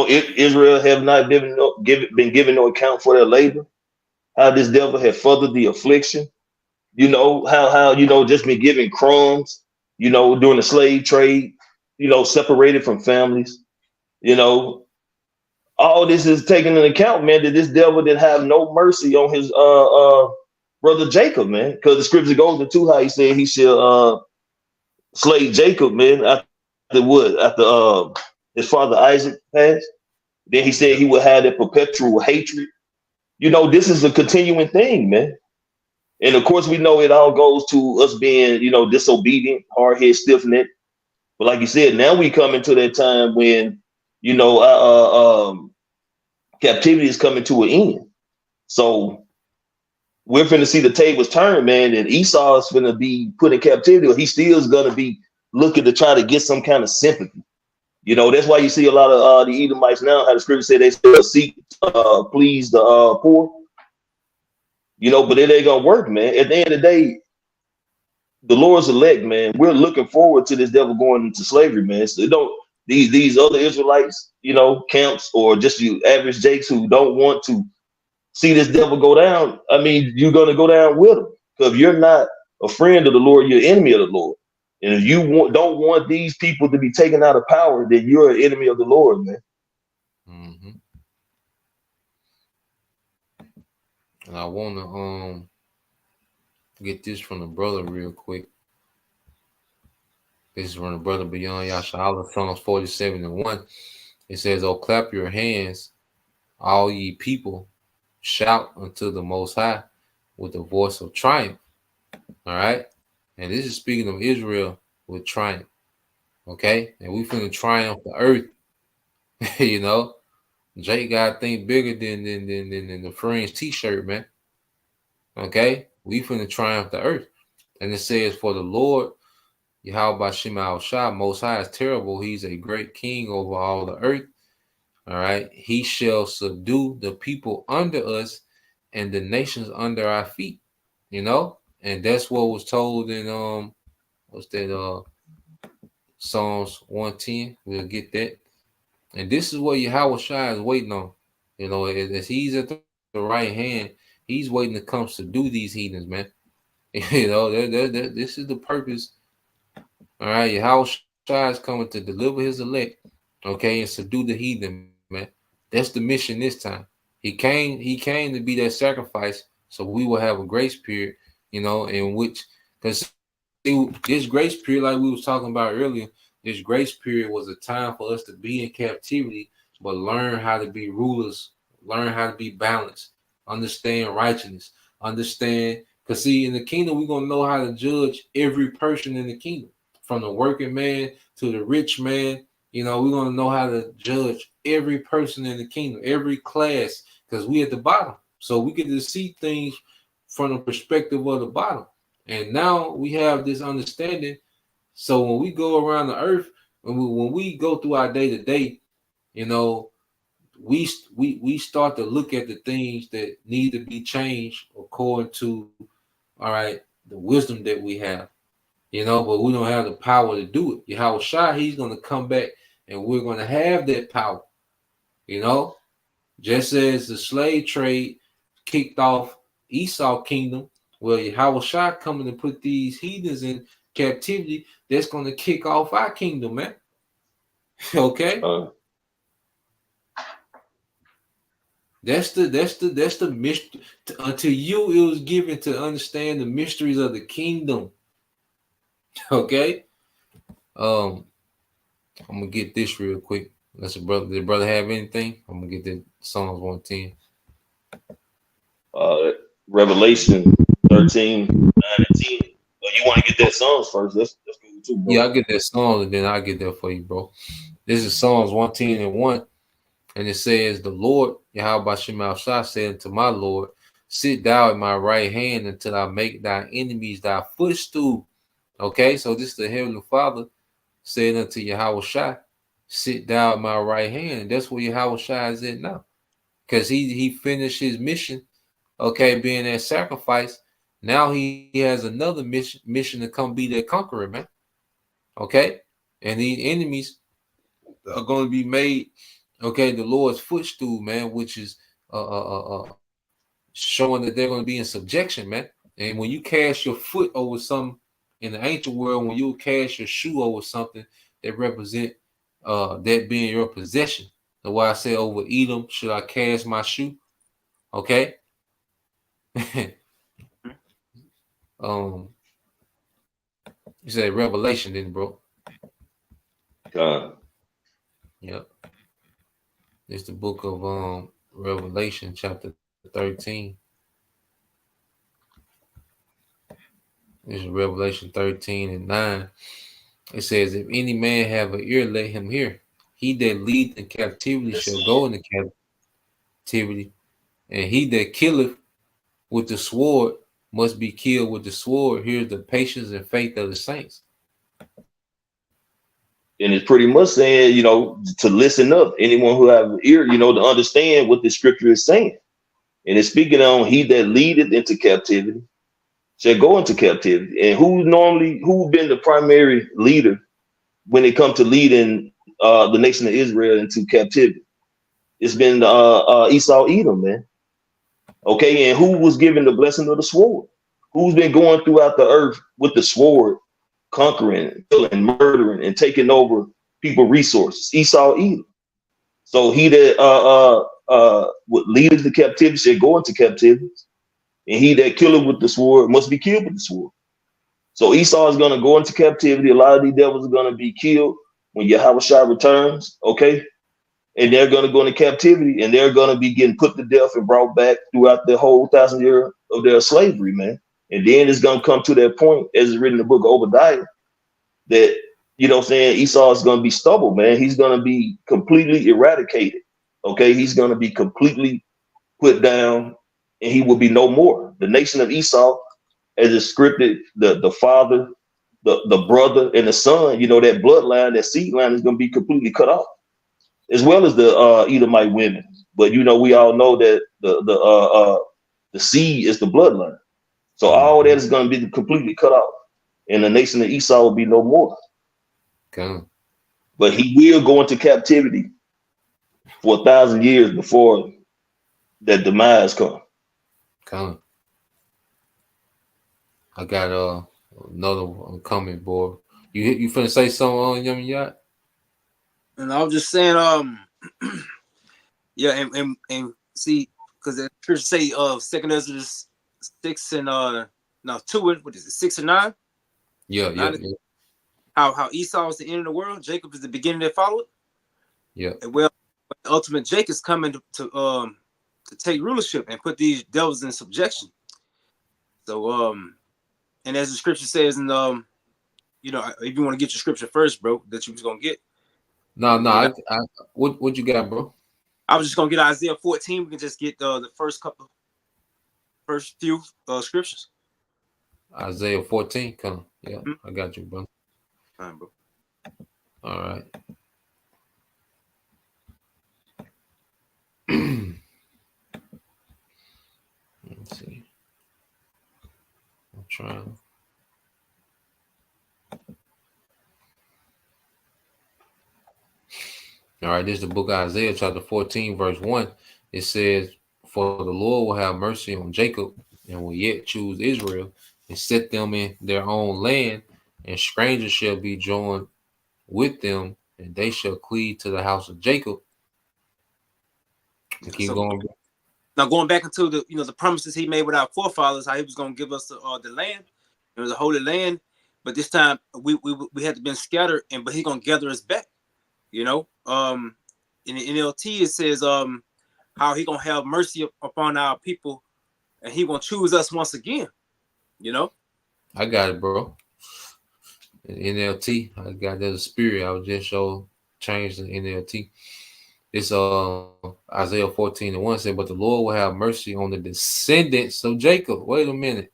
C: Israel have not been given no account for their labor. How this devil have furthered the affliction. How just been giving crumbs. During the slave trade. Separated from families. All this is taken into account, man. That this devil didn't have no mercy on his brother Jacob, man. Because the scripture goes into how he said he shall slay Jacob, man. After his father Isaac passed. Then he said he would have that perpetual hatred. This is a continuing thing, man. And of course, we know it all goes to us being, disobedient, hard-headed, stiff-necked. But like you said, now we come into that time when, captivity is coming to an end. So we're finna see the tables turn, man, and Esau is finna be put in captivity, or he still is gonna be looking to try to get some kind of sympathy. That's why you see a lot of the Edomites now, how the scripture said they still seek please the poor. But it ain't gonna work, man. At the end of the day, the Lord's elect, man, we're looking forward to this devil going into slavery, man. So these other Israelites, camps, or just you average Jakes who don't want to see this devil go down. I mean, you're gonna go down with him. Because if you're not a friend of the Lord, you're an enemy of the Lord. And if you don't want these people to be taken out of power, then you're an enemy of the Lord, man.
B: Mm-hmm. And I want to get this from the brother real quick. This is from the brother Beyond Yashala, Psalms 47:1. It says, "Oh, clap your hands, all ye people, shout unto the Most High with the voice of triumph." All right. And this is speaking of Israel with triumph. Okay. And we finna triumph the earth. Jake got to think bigger than the Fringe t-shirt, man. Okay. We finna triumph the earth. And it says, "For the Lord, Yahweh Shema Shah, Most High is terrible. He's a great king over all the earth. All right. He shall subdue the people under us and the nations under our feet." And that's what was told in Psalms 110. We'll get that. And this is what Yahweh Shai is waiting on. As he's at the right hand, he's waiting to come subdue these heathens, man. This is the purpose. All right, Yahweh Shai is coming to deliver his elect, okay, and subdue the heathen, man. That's the mission this time. He came to be that sacrifice, so we will have a grace period, in which, because this grace period, like we was talking about earlier, this grace period was a time for us to be in captivity, but learn how to be rulers, learn how to be balanced, understand righteousness, understand. Because see, in the kingdom, we're going to know how to judge every person in the kingdom, from the working man to the rich man. We're going to know how to judge every person in the kingdom, every class, because we at the bottom. So we get to see things from the perspective of the bottom. And now we have this understanding. So when we go around the earth, when we go through our day to day, we start to look at the things that need to be changed according to, all right, the wisdom that we have, but we don't have the power to do it. Yahweh Shai, he's going to come back and we're going to have that power, just as the slave trade kicked off Esau kingdom. Well, Yahweh Shai coming to put these heathens in captivity, that's going to kick off our kingdom, man. Okay. That's the mystery. Until you, it was given to understand the mysteries of the kingdom. Okay. I'm gonna get this real quick. Did the brother have anything? I'm gonna get the Psalms 110.
C: Revelation 13, 9 and 10. Well, you want to get that Psalms first? That's cool too, bro.
B: Yeah, I'll get that Psalms and then I'll get that for you, bro. This is Psalms 110:1. And it says, "The Lord, Yahweh Shema Shai, said unto my Lord, sit thou at my right hand until I make thy enemies thy footstool. Okay, so this is the Heavenly Father saying unto Yahushua, sit thou at my right hand. And that's where Yahushua is at now. Because he finished his mission, okay, being that sacrifice. Now he has another mission to come be that conqueror, man. Okay, and these enemies are going to be made, okay, the Lord's footstool, man, which is showing that they're going to be in subjection, man. And when you cast your foot over something in the ancient world, when you cast your shoe over something that represent that being your possession. That's why I say over Edom, should I cast my shoe? Okay. You said Revelation, didn't bro? Yep. It's the book of Revelation, chapter 13. This is Revelation 13 and 9. It says, if any man have an ear, let him hear. He that leadeth in captivity shall go into captivity, and he that killeth with the sword must be killed with the sword. Here's the patience and faith of the saints.
C: And it's pretty much saying, you know, to listen up. Anyone who have an ear, you know, to understand what the scripture is saying. And it's speaking on he that leadeth into captivity shall go into captivity. And who been the primary leader when it comes to leading the nation of Israel into captivity? It's been Esau, Edom, man. Okay, and who was given the blessing of the sword? Who's been going throughout the earth with the sword, conquering, killing, murdering, and taking over people resources? Esau, Edom. So he that would lead into captivity shall go into captivity, and he that killeth with the sword must be killed with the sword. So Esau is going to go into captivity. A lot of these devils are going to be killed when Yahushua returns. Okay. And they're going to go into captivity, and they're going to be getting put to death and brought back throughout the whole 1,000 years of their slavery, man. And then it's going to come to that point, as is written in the book of Obadiah, that, you know what I'm saying, Esau is going to be stubble, man. He's going to be completely eradicated. Okay. He's going to be completely put down, and he will be no more. The nation of Esau, as it's scripted, the father, the brother, and the son, you know, that bloodline, that seed line is going to be completely cut off, as well as the Edomite women. But you know, we all know that the seed is the bloodline. So all that is going to be completely cut off, and the nation of Esau will be no more.
B: Okay.
C: But he will go into captivity for 1,000 years before that demise come.
B: Okay. I got another one coming, boy. You finna say something on Yummy Yacht?
D: And I was just saying, yeah, and see, because the scripture say, Second Ezra 6 and 2, what is it, 6 and 9?
B: Yeah.
D: How Esau is the end of the world, Jacob is the beginning that followed.
B: Yeah.
D: And well, the ultimate Jacob's coming to take rulership and put these devils in subjection. So and as the scripture says, and you know, if you want to get your scripture first, bro, that you was gonna get.
B: No. What you got, bro?
D: I was just gonna get Isaiah 14. We can just get the first few scriptures.
B: Isaiah 14, come. Yeah,
D: Mm-hmm.
B: I got you, bro.
D: All right, bro.
B: All right. Let's see. I'm trying. All right, this is the book of Isaiah, chapter 14, verse 1. It says, for the Lord will have mercy on Jacob and will yet choose Israel and set them in their own land, and strangers shall be joined with them, and they shall cleave to the house of Jacob. And keep going.
D: Now going back into the promises he made with our forefathers, how he was going to give us the land. It was a holy land, but this time we had to been scattered, but he's going to gather us back. You know, in the NLT it says how he going to have mercy upon our people, and he going to choose us once again. You know,
B: I got it, bro. In NLT, I got that spirit. I was just change the NLT. It's Isaiah 14:1 said, but the Lord will have mercy on the descendants of Jacob. Wait a minute.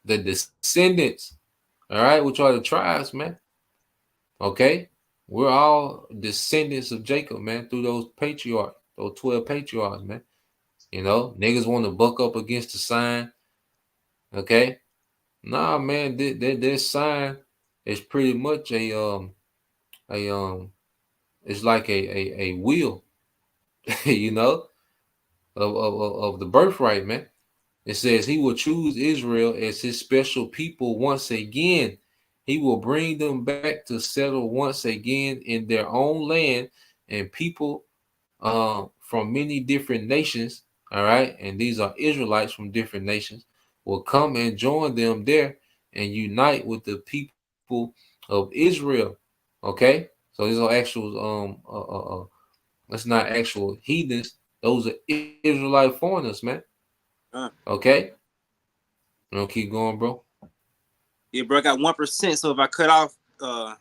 B: The descendants, all right, which are the tribes, man. Okay, we're all descendants of Jacob, man, through those patriarchs, those 12 patriarchs, man. You know, niggas want to buck up against the sign. Okay, nah, man, this sign is pretty much it's like a wheel, you know, of the birthright, man. It says he will choose Israel as his special people once again. He will bring them back to settle once again in their own land, and people from many different nations, all right, and these are Israelites from different nations, will come and join them there and unite with the people of Israel. Okay, so these are actual that's not actual heathens. Those are Israelite foreigners, man. Okay, I'll keep going, bro.
D: Yeah, bro, I got 1%. So if I cut off, yeah,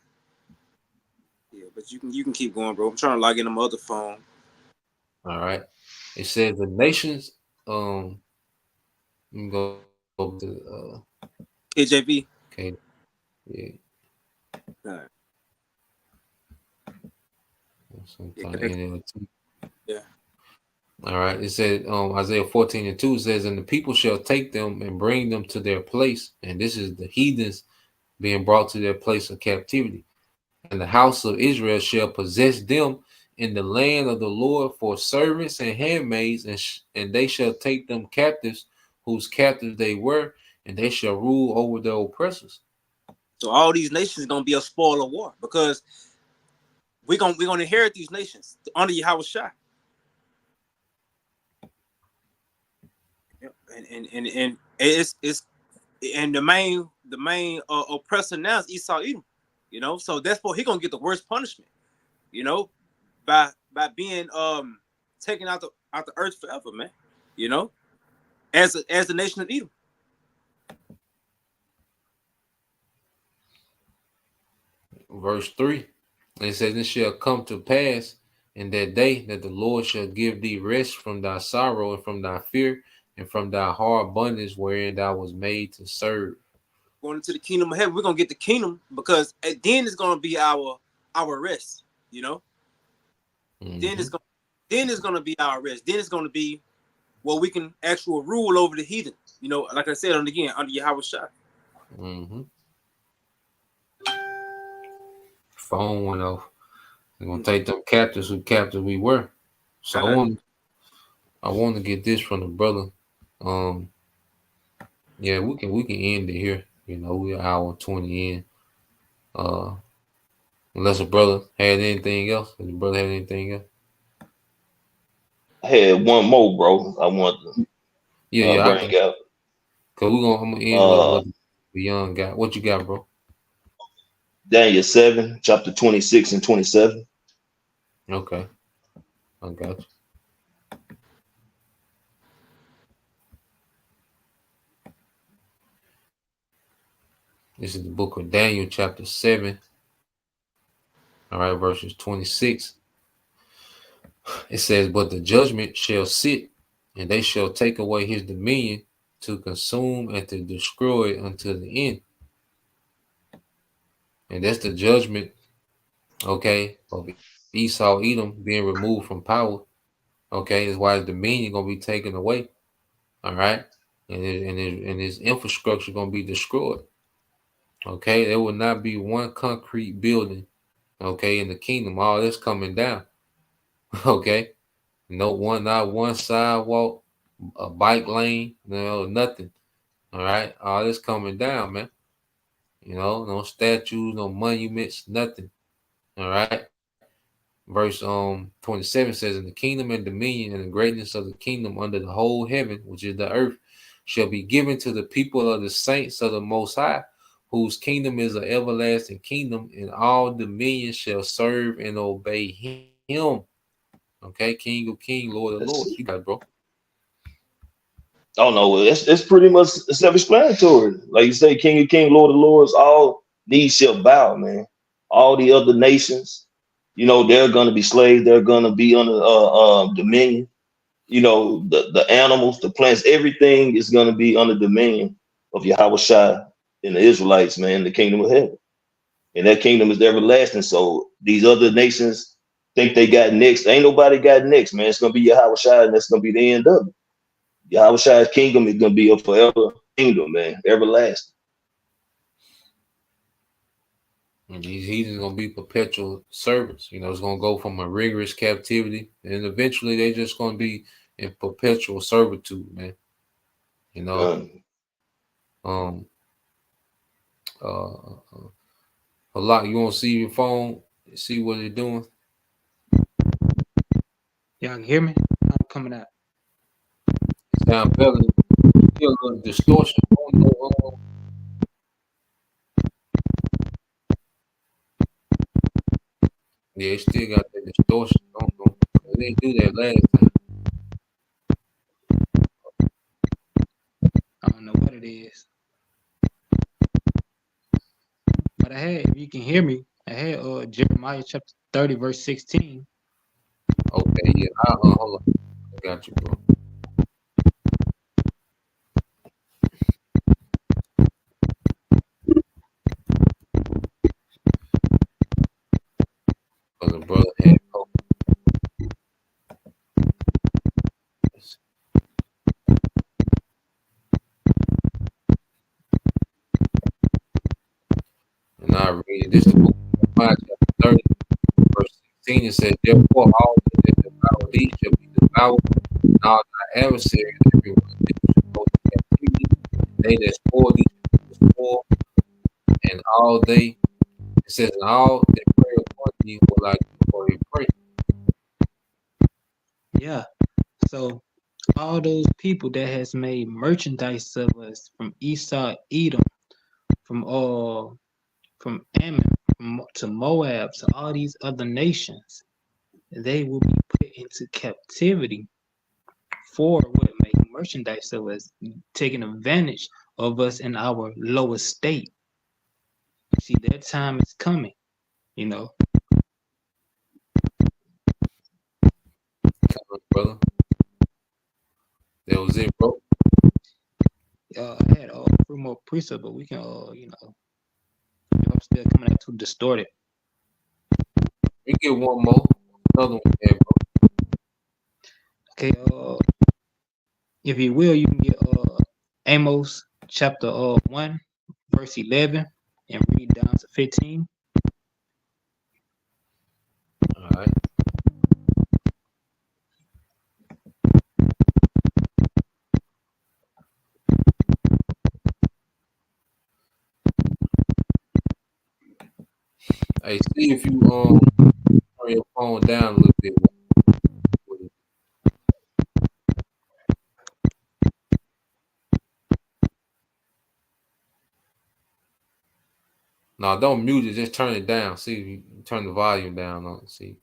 D: but you can keep going, bro. I'm trying to log in on my other phone.
B: All right. It says the nations. Let me go to
D: KJV.
B: okay. Yeah.
D: All right. Yeah.
B: All right. It said Isaiah 14:2 says, and the people shall take them and bring them to their place. And this is the heathens being brought to their place of captivity. And the house of Israel shall possess them in the land of the Lord for servants and handmaids, and they shall take them captives, whose captives they were, and they shall rule over their oppressors.
D: So all these nations gonna be a spoil of war because we're gonna inherit these nations under Yahweh Shai. And it's and the main oppressor now is Esau Edom, you know. So that's why he gonna get the worst punishment, you know, by being taken out the earth forever, man. You know, as the nation of Edom.
B: Verse 3, it says, it shall come to pass in that day that the Lord shall give thee rest from thy sorrow and from thy fear and from thy hard bondage wherein thou was made to serve.
D: Going into the kingdom of heaven, we're gonna get the kingdom because then it's gonna be our rest, you know.
B: Mm-hmm.
D: Then it's gonna be our rest. Then it's gonna be where we can actually rule over the heathen, you know. Like I said, under Yahweh Shai.
B: Mm-hmm. Phone went off. They're gonna take them captives who captive we were. So I want to get this from the brother. Yeah, we can end it here. You know, we're an hour 20 in. Unless a brother had anything else. Does the brother have anything else?
C: I had one more, bro. I want to bring out.
B: Cause I'm gonna end with what the young got. What you got, bro?
C: Daniel 7, chapter 26 and 27.
B: Okay, I got you. This is the book of Daniel, chapter 7. All right, verses 26. It says, but the judgment shall sit, and they shall take away his dominion to consume and to destroy until the end. And that's the judgment, okay, of Esau Edom being removed from power. Okay, that's why his dominion gonna be taken away. All right, and his infrastructure gonna be destroyed. Okay, there will not be one concrete building, okay, in the kingdom. All this coming down. Okay, not one sidewalk, a bike lane, nothing. All right, all this coming down, man. You know, no statues, no monuments, nothing. All right. Verse 27 says, in the kingdom and dominion and the greatness of the kingdom under the whole heaven, which is the earth, shall be given to the people of the saints of the Most High, whose kingdom is an everlasting kingdom, and all dominions shall serve and obey him. Okay, King of Kings, Lord of Lords. You got it, bro.
C: I don't know. It's pretty much self-explanatory. Like you say, King of Kings, Lord of Lords, all these shall bow, man. All the other nations, You know, they're going to be slaves. They're going to be under dominion. You know, the animals, the plants, everything is going to be under dominion of Yahweh Shai and the Israelites, man, the kingdom of heaven. And that kingdom is everlasting. So these other nations think they got next. Ain't nobody got next, man. It's going to be Yahweh Shai, and that's going to be the end of it. Yahweh Shai's kingdom is going to be a forever kingdom, man, everlasting.
B: And he's gonna be perpetual servants. You know, it's gonna go from a rigorous captivity, and eventually they're just gonna be in perpetual servitude, man. You know, a lot. You want to see your phone, see what they're doing.
E: Y'all can hear me? I'm coming out.
B: Sound better. Still a little distortion. Yeah, it still got that distortion. They didn't do that last time.
E: I don't know what it is. But I had, if you can hear me, I had Jeremiah chapter 30, verse 16.
B: Okay, yeah. Hold on. I got you, bro. The brother had hope. And I read it. This is the book of Jeremiah, chapter 30, verse 16. It says, therefore, all that devour thee shall be devoured, and all thy adversaries, everyone that shall go to captivity, they that spoil thee shall spoil, and all they, it says, and all that pray upon thee will I give for a prey.
E: Yeah. So all those people that has made merchandise of us from Esau, Edom, from Ammon, to Moab, to all these other nations, they will be put into captivity for what making merchandise of us, taking advantage of us in our lower state. See, that time is coming, you know.
B: Come on, brother. That was it, bro.
E: I had three more precepts, but we can, you know, I'm still coming out too distorted.
B: We get one more, another one there, bro.
E: Okay, if you will, you can get Amos chapter 1, verse 11, and read down to 15.
B: All right. Hey, see if you turn your phone down a little bit. No, don't mute it. Just turn it down. See if you turn the volume down on it. See.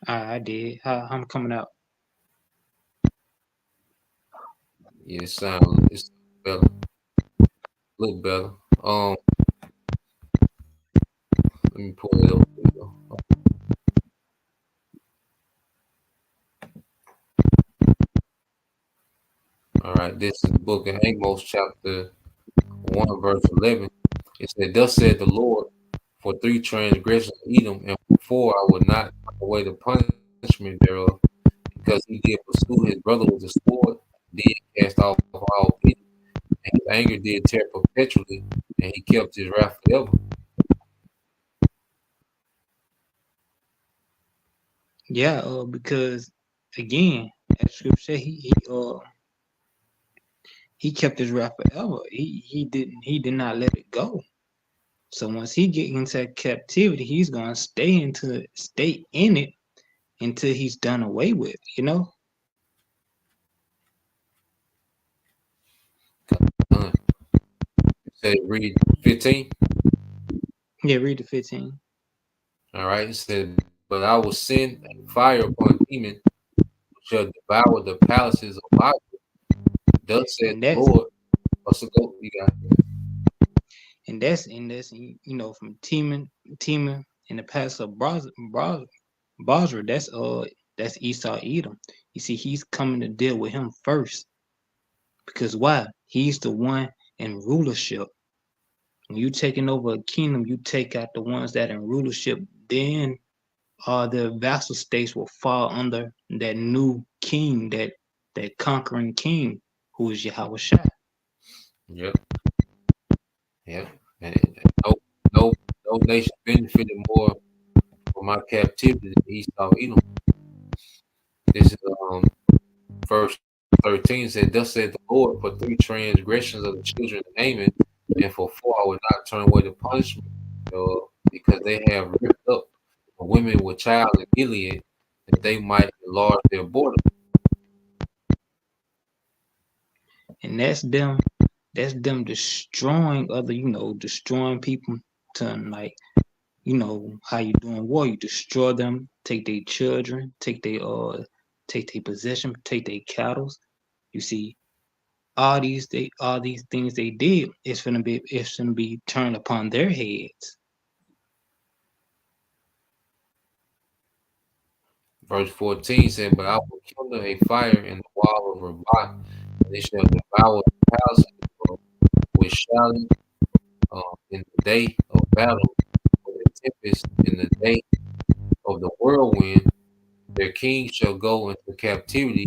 E: I did. I'm coming out.
B: Yeah, it's better. A little better. Let me pull it up. All right, this is the book of Amos, chapter 1, verse 11. It said, thus said the Lord, for 3 transgressions of Edom, and for 4 I will not take away the punishment thereof, because he did pursue his brother with a sword, did cast off all pity, and his anger did tear perpetually, and he kept his wrath forever.
E: Yeah, because again, as scripture say, he kept his wrath forever. He did not let it go. So once he get into captivity, he's gonna stay in it until he's done away with, you know.
B: Say read 15.
E: Yeah, read the 15.
B: All right, it said, but I will send fire upon demon, which shall devour the palaces of Bible. Thus said the Lord. Also go, you got it.
E: And that's you know, from Teman in the pass of Basra, that's Esau Edom. You see, he's coming to deal with him first. Because why? He's the one in rulership. When you taking over a kingdom, you take out the ones that in rulership, then the vassal states will fall under that new king, that conquering king, who is Yahweh Shai.
B: Yep. Yep. And no nation benefited more from my captivity than Esau Edom. This is verse 13 said, "Thus said the Lord, for 3 transgressions of the children of Ammon, and for 4 I will not turn away the punishment, because they have ripped up the women with child in Gilead, that they might enlarge their border."
E: And that's them destroying destroying people to, like, how you doing war, you destroy them, take their children, take their possession, take their cattle. You see, all these things they did, it's gonna be turned upon their heads.
B: Verse 14 said, "But I will kindle a fire in the wall of Rabbah, and it shall devour the house with shouting in the day of battle, with a tempest in the day of the whirlwind. Their king shall go into captivity,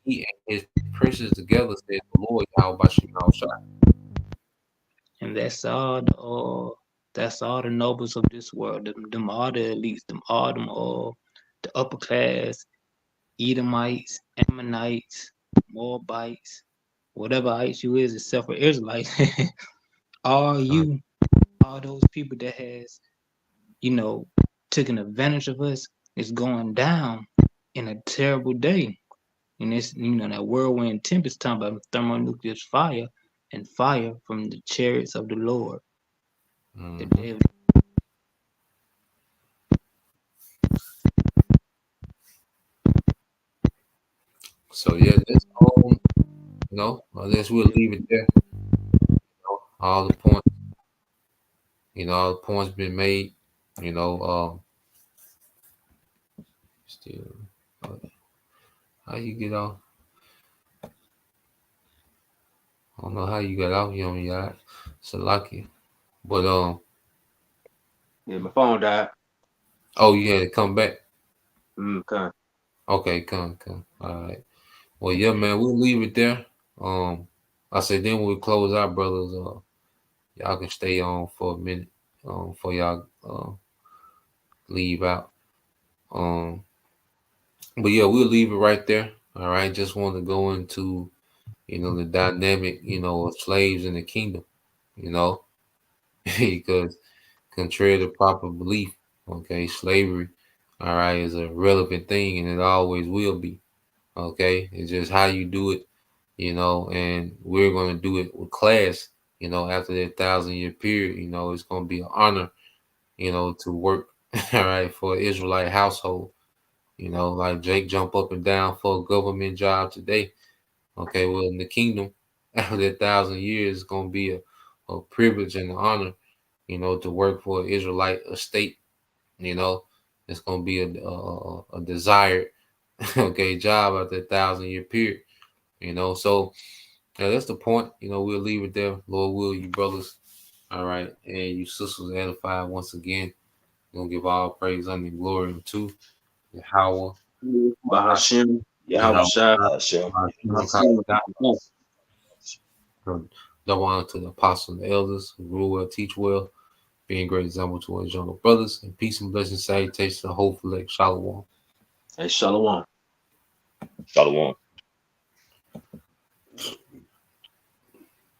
B: he and his princes together, said the Lord Yahweh Shai."
E: And that's all the nobles of this world, them all the elites, them the upper class, Edomites, Ammonites, Moabites, whatever ites you is, except for Israelites. all those people that has, taken advantage of us is going down in a terrible day. And it's, that whirlwind tempest talking about thermonuclear fire and fire from the chariots of the Lord. The day of
B: So yeah, that's I guess we'll leave it there. All the points been made. Still, how you get off? I don't know how you got off here on y'all. Salaki. But
D: Yeah, my phone died.
B: oh, you had to come back.
D: Okay.
B: Okay, come. All right. Well, yeah, man, we'll leave it there. I said then we'll close out, brothers. Y'all can stay on for a minute. For y'all leave out. But yeah, we'll leave it right there. All right. Just want to go into, the dynamic, of slaves in the kingdom, because contrary to proper belief, okay, slavery, all right, is a relevant thing and it always will be. Okay. It's just how you do it, and we're going to do it with class, after that 1,000-year period, it's going to be an honor, to work, all right, for an Israelite household. Like Jake jump up and down for a government job today. Okay, well, in the kingdom, after that 1,000 years, it's going to be a privilege and an honor, to work for an Israelite estate. It's going to be a desired, okay, job after that 1,000-year period. So yeah, that's the point. We'll leave it there. Lord will, you brothers, all right, and you sisters edified once again. We're going to give all praise, honor, and glory to Yahweh.
D: Bahashim, Yahweh Shai.
B: Double honor to the apostles and the elders who rule well, teach well, being great example to our younger brothers, and peace and blessings, salutations to the whole elect. Shalom.
D: Hey, Shalom.
C: Shalom.